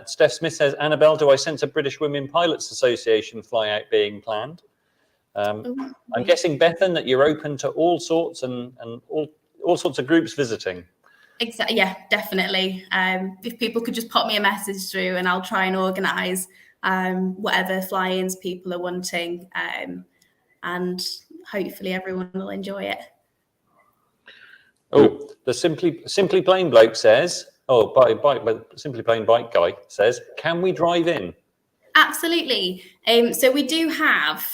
Steph Smith says, Annabelle, do I sense a British Women Pilots Association fly out being planned? I'm guessing, Bethan, that you're open to all sorts and all sorts of groups visiting. Exactly. Yeah, definitely. If people could just pop me a message through, and I'll try and organise whatever fly-ins people are wanting, and hopefully everyone will enjoy it. Oh, the Simply Plain bloke says, but Simply Plain Bike guy says, can we drive in? Absolutely. So we do have,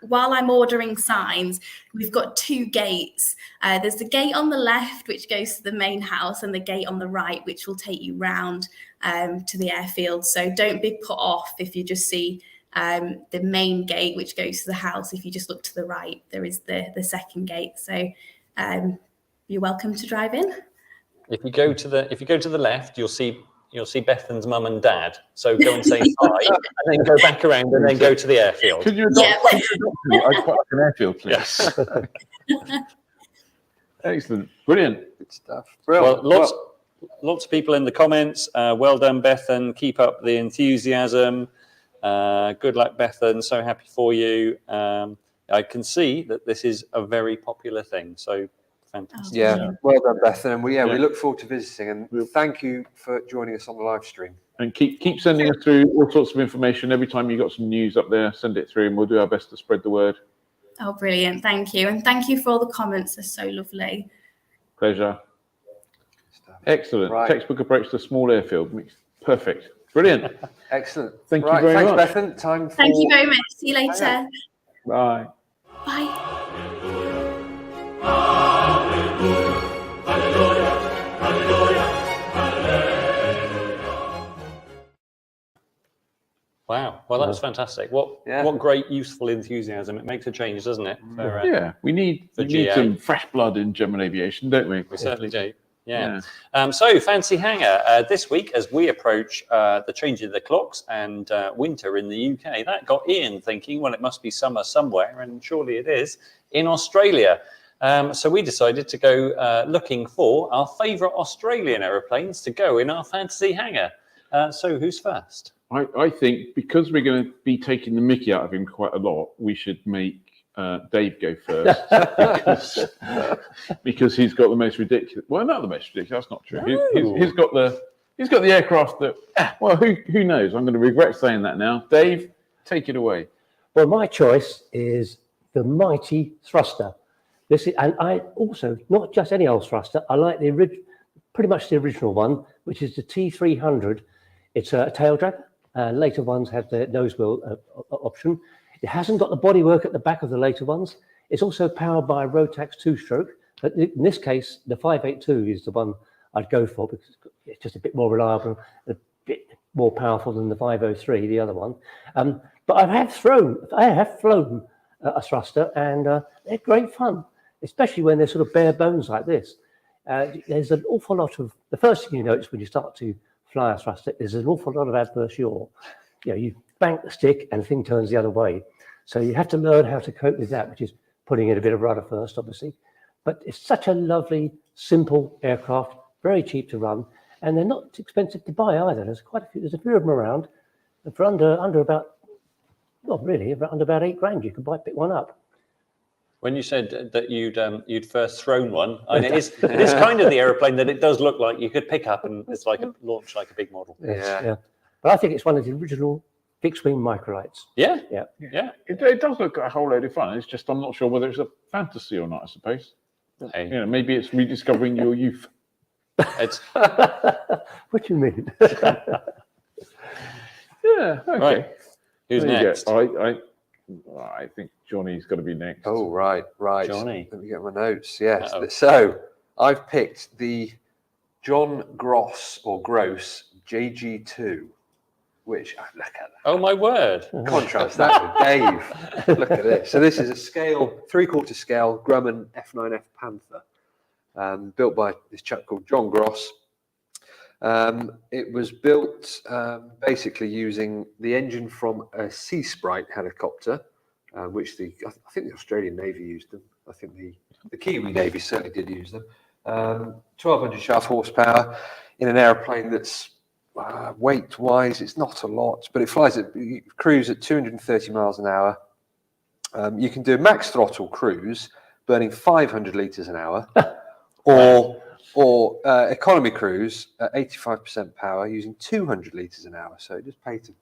while I'm ordering signs, we've got 2 gates. There's the gate on the left, which goes to the main house, and the gate on the right, which will take you round to the airfield. So don't be put off if you just see the main gate, which goes to the house. If you just look to the right, there is the second gate. So you're welcome to drive in. If you go to the left, you'll see Bethan's mum and dad. So go and say hi, and then go back around, and then go to the airfield. Could you adopt me? I'd quite like an airfield, please. Yes. Excellent. Brilliant. Good stuff. Well, lots of people in the comments. Well done, Bethan. Keep up the enthusiasm. Good luck, Bethan. So happy for you. I can see that this is a very popular thing. So fantastic. Yeah, well done, Bethan. And we look forward to visiting. And thank you for joining us on the live stream. And keep sending us through all sorts of information. Every time you've got some news up there, send it through, and we'll do our best to spread the word. Oh, brilliant. Thank you. And thank you for all the comments. They're so lovely. Pleasure. Excellent. Right. Textbook approach to small airfield. Perfect. Brilliant. Excellent. Thank you very much. Thanks, Bethan. Thank you very much. See you later. Bye. Bye. Wow. Well, that's fantastic. What great, useful enthusiasm. It makes a change, doesn't it? For, we need some fresh blood in German aviation, don't we? We certainly do. Yeah. So, Fancy Hanger, this week, as we approach the change of the clocks and winter in the UK, that got Ian thinking, well, it must be summer somewhere, and surely it is, in Australia. So we decided to go looking for our favourite Australian aeroplanes to go in our Fantasy Hangar. So who's first? I think because we're going to be taking the mickey out of him quite a lot, we should make Dave go first because he's got the most ridiculous. Well, not the most ridiculous. That's not true. No. He's got the aircraft that. Well, who knows? I'm going to regret saying that now. Dave, take it away. Well, my choice is the mighty thruster. And I also, not just any old thruster, I like pretty much the original one, which is the T300. It's a tail dragger. Later ones have the nose wheel option. It hasn't got the bodywork at the back of the later ones. It's also powered by a Rotax 2-stroke. But in this case, the 582 is the one I'd go for because it's just a bit more reliable, a bit more powerful than the 503, the other one. But I have flown a thruster, and they're great fun, especially when they're sort of bare bones like this. There's an awful lot of, the first thing you notice when you start to fly a thruster is an awful lot of adverse yaw. You bank the stick and the thing turns the other way. So you have to learn how to cope with that, which is putting in a bit of rudder first, obviously. But it's such a lovely, simple aircraft, very cheap to run, and they're not expensive to buy either. There's a few of them around. And for under about, not really, under about £8,000, you can pick one up. When you said that you'd first thrown one, and it is kind of the aeroplane that it does look like you could pick up, and it's like launch like a big model. Yeah. But I think it's one of the original fixed-wing microlights. Yeah. It does look like a whole load of fun. It's just I'm not sure whether it's a fantasy or not. I suppose. Hey. Maybe it's rediscovering your youth. It's What do you mean? Yeah. Okay. Right. Who's next? I think Johnny's got to be next. Oh, right. Johnny. Let me get my notes. Yes. Uh-oh. So I've picked the John Gross JG2, which look at that. Oh my word! Contrast that with Dave. Look at this. So this is a scale, 3/4 scale Grumman F9F Panther, built by this chap called John Gross. It was built basically using the engine from a Sea Sprite helicopter, which I think the Australian Navy used them. I think the Kiwi Navy certainly did use them. 1,200 shaft horsepower in an aeroplane that's weight-wise, it's not a lot, but it cruise at 230 miles an hour. You can do a max throttle cruise, burning 500 litres an hour, or economy cruise at 85% power using 200 litres an hour. So it just pays to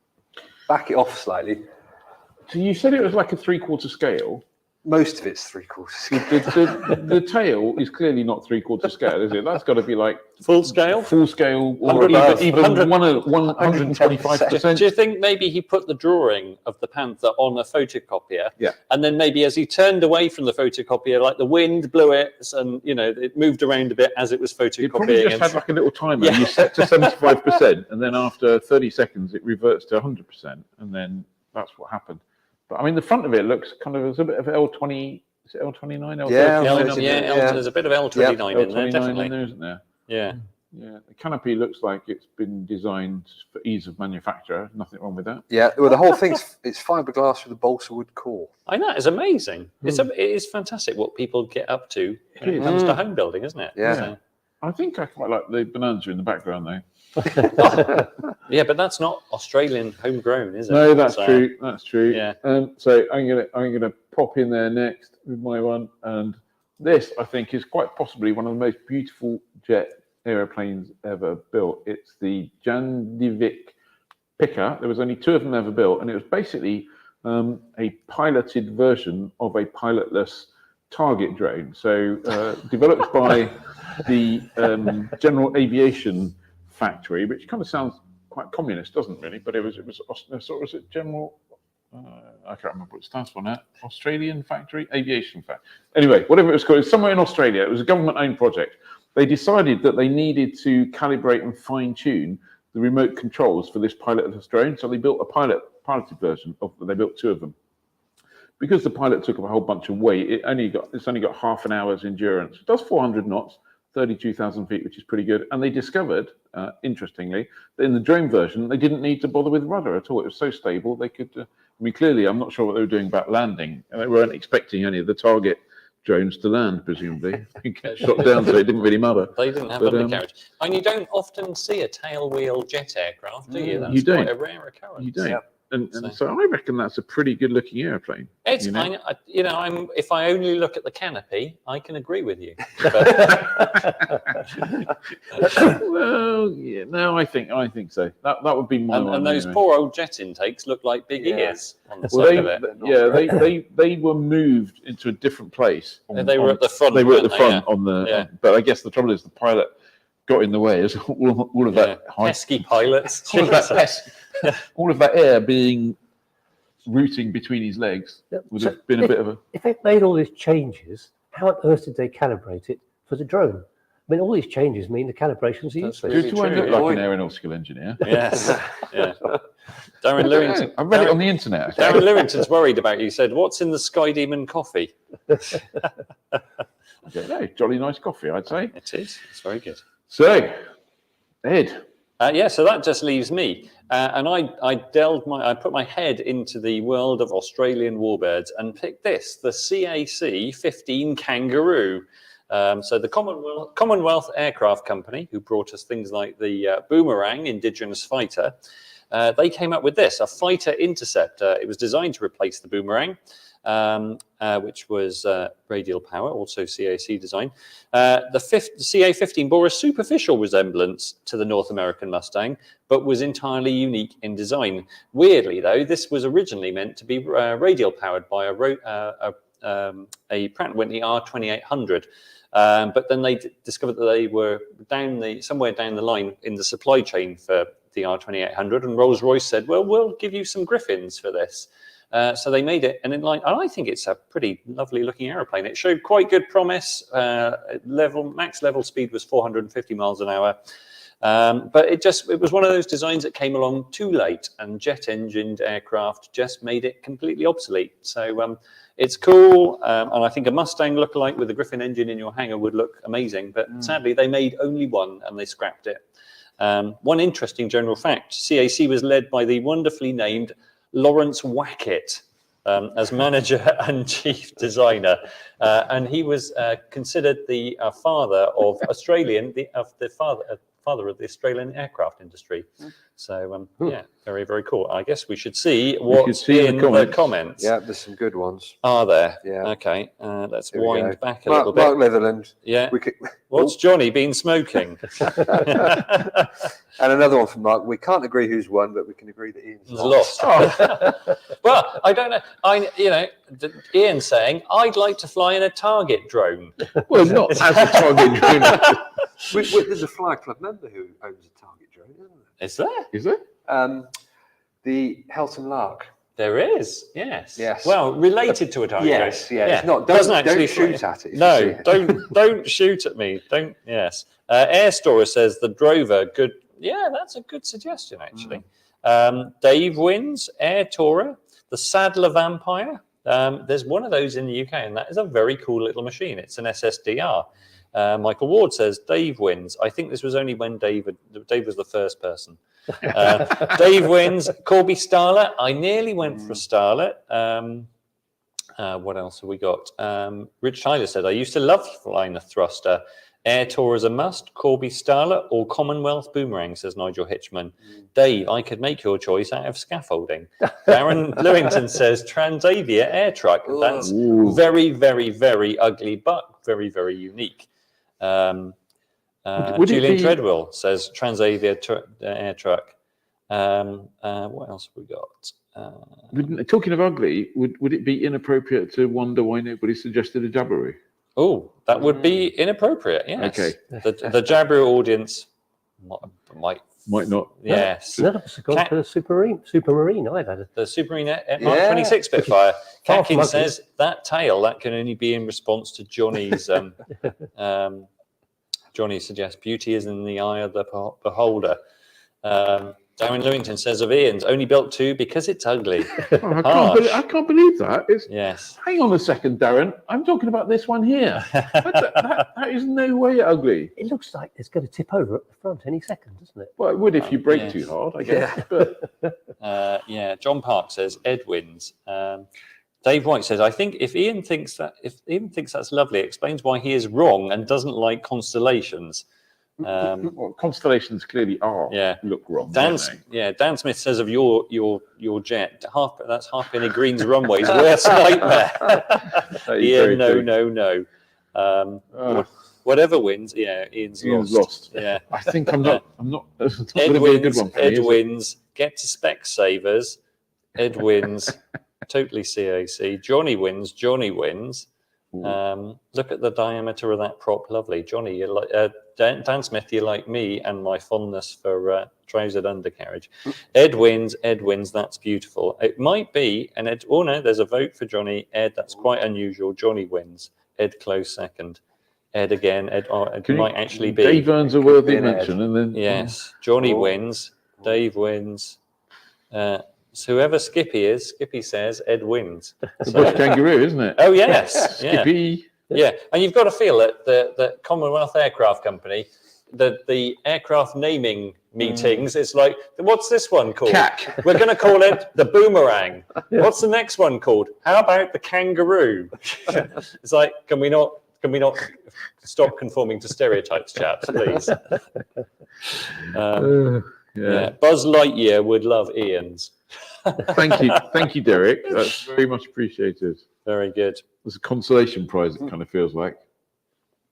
back it off slightly. So you said it was like a 3/4 scale. Most of it's 3/4 scale. The tail is clearly not 3/4 scale, is it? That's got to be like full scale, or even 125%. Do you think maybe he put the drawing of the Panther on a photocopier? Yeah. And then maybe as he turned away from the photocopier, like the wind blew it, and it moved around a bit as it was photocopying. You probably just had like a little timer. Yeah. You set to 75%, and then after 30 seconds, it reverts to 100%, and then that's what happened. But I mean, the front of it looks kind of as a bit of L20. Is it L29? Yeah, there's a bit of L29 in there, definitely. In there, isn't there? Yeah. The canopy looks like it's been designed for ease of manufacture. Nothing wrong with that. Yeah, well, the whole thing's it's fiberglass with a balsa wood core. I know, it's amazing. It is fantastic what people get up to when it comes to home building, isn't it? Yeah. So. I think I quite like the bonanza in the background, though. Yeah, but that's not Australian homegrown, is it? No, that's true. That's true. Yeah. So I'm gonna pop in there next with my one, and this I think is quite possibly one of the most beautiful jet aeroplanes ever built. It's the Jandivik Picker. There was only 2 of them ever built, and it was basically a piloted version of a pilotless target drone. So developed by the General Aviation Factory, which kind of sounds quite communist, doesn't it, really? But it was was it General? I can't remember what it stands for now. Australian Factory, Aviation Factory. Anyway, whatever it was called, it's somewhere in Australia. It was a government-owned project. They decided that they needed to calibrate and fine-tune the remote controls for this pilotless drone, so they built a piloted version of. They built 2 of them. Because the pilot took up a whole bunch of weight, it's only got half an hour's endurance. It does 400 knots. 32,000 feet, which is pretty good. And they discovered, interestingly, that in the drone version, they didn't need to bother with rudder at all. It was so stable, they could, clearly, I'm not sure what they were doing about landing. And they weren't expecting any of the target drones to land, presumably. Get shot down, so it didn't really matter. They didn't have undercarriage. And you don't often see a tail-wheel jet aircraft, do you? That's You don't. quite a rare occurrence. You don't. And so I reckon that's a pretty good-looking airplane. It's, you know? If I only look at the canopy, I can agree with you. Well, yeah, no, I think so. That would be my one. And those poor old jet intakes look like big ears on the well, side of it. they were moved into a different place. They were at the front. They were at the front Yeah. on the. But I guess the trouble is the pilot got in the way. As all of that pesky pilots. All of that air being routing between his legs would have been a bit of a. If they made all these changes, how on earth did they calibrate it for the drone? I mean, all these changes mean the calibrations are useless. Do I look like an aeronautical engineer? Yes. Yeah. Darren Lewington. I read it on the internet. Darren Lewington's worried about you. He said, "What's in the Sky Demon coffee?" I don't know. Jolly nice coffee, I'd say. It is. It's very good. So, Ed. So that just leaves me, and I put my head into the world of Australian warbirds and picked this, the CAC 15 Kangaroo. So the Commonwealth Aircraft Company, who brought us things like the Boomerang Indigenous fighter, they came up with this, a fighter interceptor. It was designed to replace the Boomerang, which was radial power, also CAC design. The CA-15 bore a superficial resemblance to the North American Mustang, but was entirely unique in design. Weirdly, though, this was originally meant to be radial powered by a Pratt & Whitney R2800. But then they discovered that they were somewhere down the line in the supply chain for the R2800, and Rolls-Royce said, "Well, we'll give you some Griffins for this." So they made it, and I think it's a pretty lovely looking aeroplane. It showed quite good promise. Max level speed was 450 miles an hour. But it was one of those designs that came along too late, and jet engined aircraft just made it completely obsolete. So it's cool, and I think a Mustang lookalike with a Griffin engine in your hangar would look amazing, but sadly they made only one and they scrapped it. One interesting general fact, CAC was led by the wonderfully named Lawrence Wackett as manager and chief designer, and he was considered the father of father of the Australian aircraft industry. So yeah, very, very cool. I guess we should see what's in the comments. Yeah, there's some good ones. Are there? Yeah. Okay, let's wind back a Mark, little bit. Mark Litherland. Yeah. What's Johnny been smoking? And another one from Mark. We can't agree who's won, but we can agree that Ian's lost. Well, I don't know. Ian's saying, I'd like to fly in a target drone. Well, not as a target drone. There's a Fly Club member who owns a target drone, isn't there? Is there? Is there? The Helton Lark. There is, yes. Yes. Well, related to a target drone. Yes, yeah. It's not, don't shoot at it. No, don't shoot at me. Don't, yes. Air Storer says the Drover, good. Yeah, that's a good suggestion, actually. Dave wins, Air Tourer, the Sadler Vampire. There's one of those in the UK, and that is a very cool little machine. It's an SSDR. Michael Ward says Dave wins. I think this was only when Dave was the first person. Dave wins. Corby Starlet. I nearly went for a Starlet. What else have we got? Rich Tyler said, I used to love flying a thruster. Air Tour is a must. Corby Starlet or Commonwealth Boomerang, says Nigel Hitchman. Dave, I could make your choice out of scaffolding. Darren Lewington says Transavia air truck. That's very, very, very ugly, but very, very unique. Julian Treadwell says Transavia air truck. What else have we got? Talking of ugly, would it be inappropriate to wonder why nobody suggested a Jabiru? Oh, that would be inappropriate. Yes. Okay. The Jabiru audience might not. Yes. None of us have gone for the Supermarine either. The Supermarine Mark 26 Spitfire. Katkin says that tail that can only be in response to Johnny's. Johnny suggests beauty is in the eye of the beholder. Darren Lewington says of Ian's only built 2 because it's ugly. I can't believe that. Yes. Hang on a second, Darren. I'm talking about this one here. that is no way ugly. It looks like it's going to tip over at the front any second, doesn't it? Well, it would if you brake too hard, I guess. Yeah. John Park says Ed wins. Dave White says, I think if Ian thinks that's lovely, it explains why he is wrong and doesn't like constellations. Well, constellations clearly look wrong. Dan Smith says of your jet, that's half Penny Green's runway's worst nightmare. Ian, no. Whatever wins, Ian's lost. Yeah, I think I'm not. It's not Ed going to be a good one. Ed wins. Get to Specsavers. Ed wins. Totally CAC. Johnny wins. Look at the diameter of that prop. Lovely, Johnny. You like Dan Smith? You like me and my fondness for trousered undercarriage. Ed wins. That's beautiful. It might be an Ed. Oh no, there's a vote for Johnny. Ed. That's quite unusual. Johnny wins. Ed close second. Ed again. Ed might actually be. Dave earns a worthy mention, and then yes, Johnny wins. Dave wins. So whoever Skippy is, Skippy says Ed wins. The Bush Kangaroo, isn't it? Oh yes, Skippy. Yeah, and you've got to feel that the Commonwealth Aircraft Company, the aircraft naming meetings, it's like, what's this one called? CAC. We're going to call it the Boomerang. What's the next one called? How about the Kangaroo? It's like, can we not stop conforming to stereotypes, chaps, please? Buzz Lightyear would love Ian's. Thank you, Derek. That's very much appreciated. Very good. It's a consolation prize. It kind of feels like.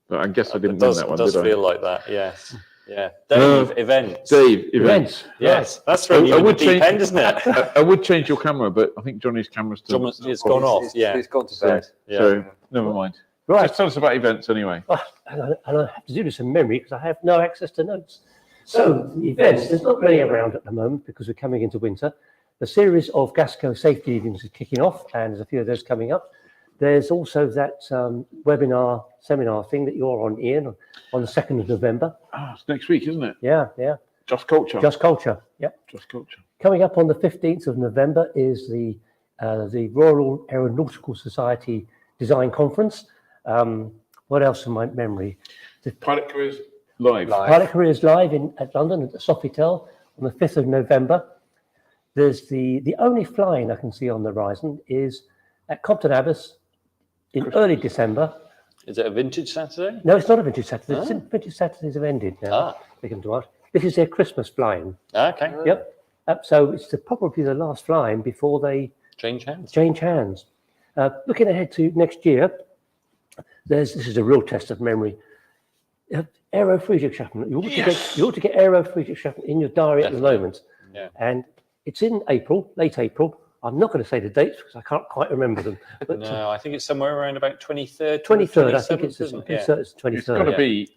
But I guess I didn't win that one. It does feel like that. Yes. Yeah. Dave events. Dave events. Yes, that's really deep end, isn't it? I would change your camera, but I think Johnny's camera's still. It's gone off. It's gone to bed. So never mind. Right. Just tell us about events anyway. And I have to do this in memory because I have no access to notes. So the events, there's not many around at the moment because we're coming into winter. The series of Gasco safety evenings is kicking off, and there's a few of those coming up. There's also that seminar thing that you're on, Ian, on the 2nd of November. It's next week, isn't it? Yeah. Just Culture. Yep. Just Culture. Coming up on the 15th of November is the Royal Aeronautical Society Design Conference. What else in my memory? The Pilot Careers Live. Pilot Careers Live at London at the Sofitel on the 5th of November. There's the only flying I can see on the horizon is at Compton Abbas in early December. Is it a vintage Saturday? No, it's not a vintage Saturday. Vintage Saturdays have ended now. This is their Christmas flying. Okay. Yep. So it's probably the last flying before they change hands. Looking ahead to next year, this is a real test of memory. Aero Friedrichshafen. You ought to get Aero Friedrichshafen in your diary at the moment. Yeah. And it's in April, late April. I'm not going to say the dates because I can't quite remember them. But, no, I think it's somewhere around about 23rd. 23rd, I think it's 23rd. It's got to be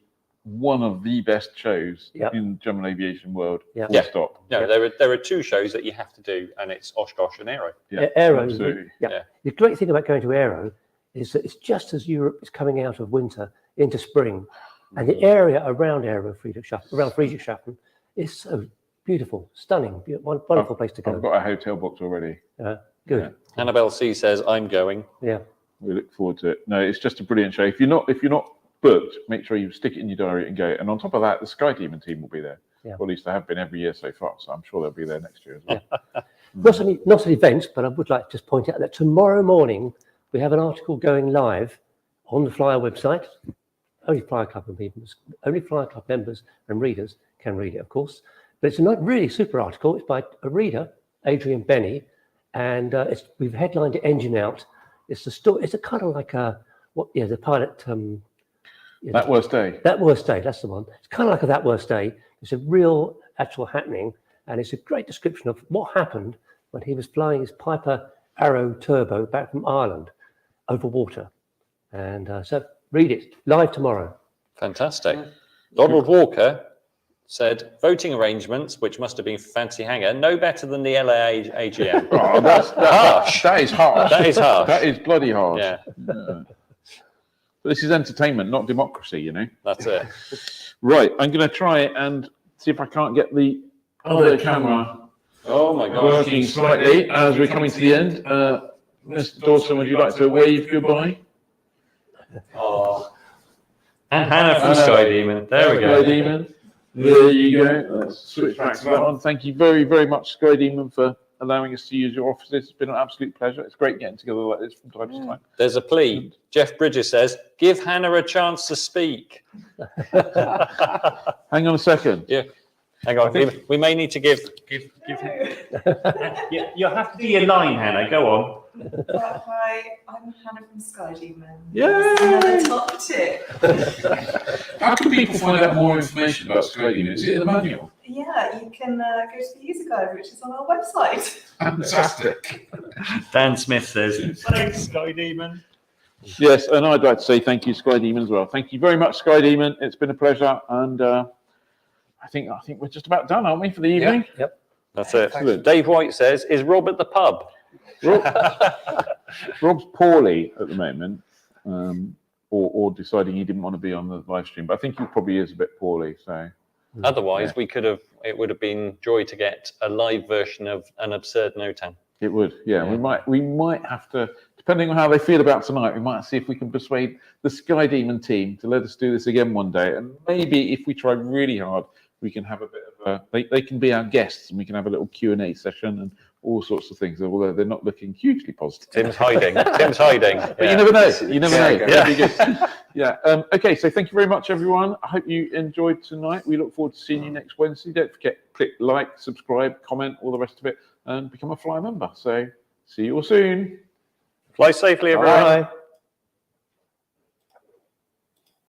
one of the best shows in German aviation world. Full stop. No, there are two shows that you have to do, and it's Oshkosh and Aero. Yeah, Aero. absolutely. Yeah. The great thing about going to Aero is that it's just as Europe is coming out of winter into spring, and the area around Friedrichshafen is so beautiful, stunning, wonderful place to go. I've got a hotel booked already. Good. Yeah. Annabelle C says, I'm going. Yeah. We look forward to it. No, it's just a brilliant show. If you're not booked, make sure you stick it in your diary and go. And on top of that, the Sky Demon team will be there. Yeah. Or at least they have been every year so far. So I'm sure they'll be there next year as well. Yeah. Not an event, but I would like to just point out that tomorrow morning we have an article going live on the Flyer website. Only Flyer Club members and readers can read it, of course. But it's a really super article. It's by a reader, Adrian Benny, and we've headlined it "Engine Out." It's the story. It's a kind of like the pilot. That Worst Day. That Worst Day. That's the one. It's kind of like That Worst Day. It's a real, actual happening, and it's a great description of what happened when he was flying his Piper Arrow Turbo back from Ireland over water. And so read it live tomorrow. Fantastic. Donald Walker said, voting arrangements, which must have been fancy hanger, no better than the LA AGM. Oh, that's harsh. That is harsh. That is harsh. That is bloody harsh. Yeah. But this is entertainment, not democracy, you know. That's it. Right, I'm going to try and see if I can't get the other camera working slightly as we're coming to the end. Mr. Dawson, would you like to wave goodbye? Oh. And Hannah from Sky Demon. There we go. Sky Demon. There you go. Let's switch back to that one. Thank you very, very much, Sky Demon, for allowing us to use your offices. It's been an absolute pleasure. It's great getting together like this from time to time. There's a plea. Jeff Bridges says, give Hannah a chance to speak. Hang on a second. Yeah. Hang on. We may need to give You'll have to do your line, Hannah. Go on. Hi, I'm Hannah from Sky Demon. Yay! Another top tip. How can people find out more information about Sky Demon? Is it in the manual? Yeah, you can go to the user guide, which is on our website. Fantastic. Dan Smith says, thanks, Sky Demon. Yes, and I'd like to say thank you, Sky Demon, as well. Thank you very much, Sky Demon. It's been a pleasure, and I think we're just about done, aren't we, for the evening? Yep. That's it. Excellent. Dave White says, is Rob at the pub? Rob's poorly at the moment, or deciding he didn't want to be on the live stream, but I think he probably is a bit poorly. So otherwise, it would have been joy to get a live version of An Absurd Notan. It would, yeah. We might have to, depending on how they feel about tonight, we might see if we can persuade the Sky Demon team to let us do this again one day, and maybe if we try really hard, we can have a bit of a. They can be our guests, and we can have a little Q&A session and all sorts of things, although they're not looking hugely positive. Tim's hiding. Tim's hiding. But you never know. You never know. Yeah. Be good. Yeah. Okay, so thank you very much, everyone. I hope you enjoyed tonight. We look forward to seeing you next Wednesday. Don't forget, click like, subscribe, comment, all the rest of it, and become a Fly member. So see you all soon. Fly safely, everyone. Bye.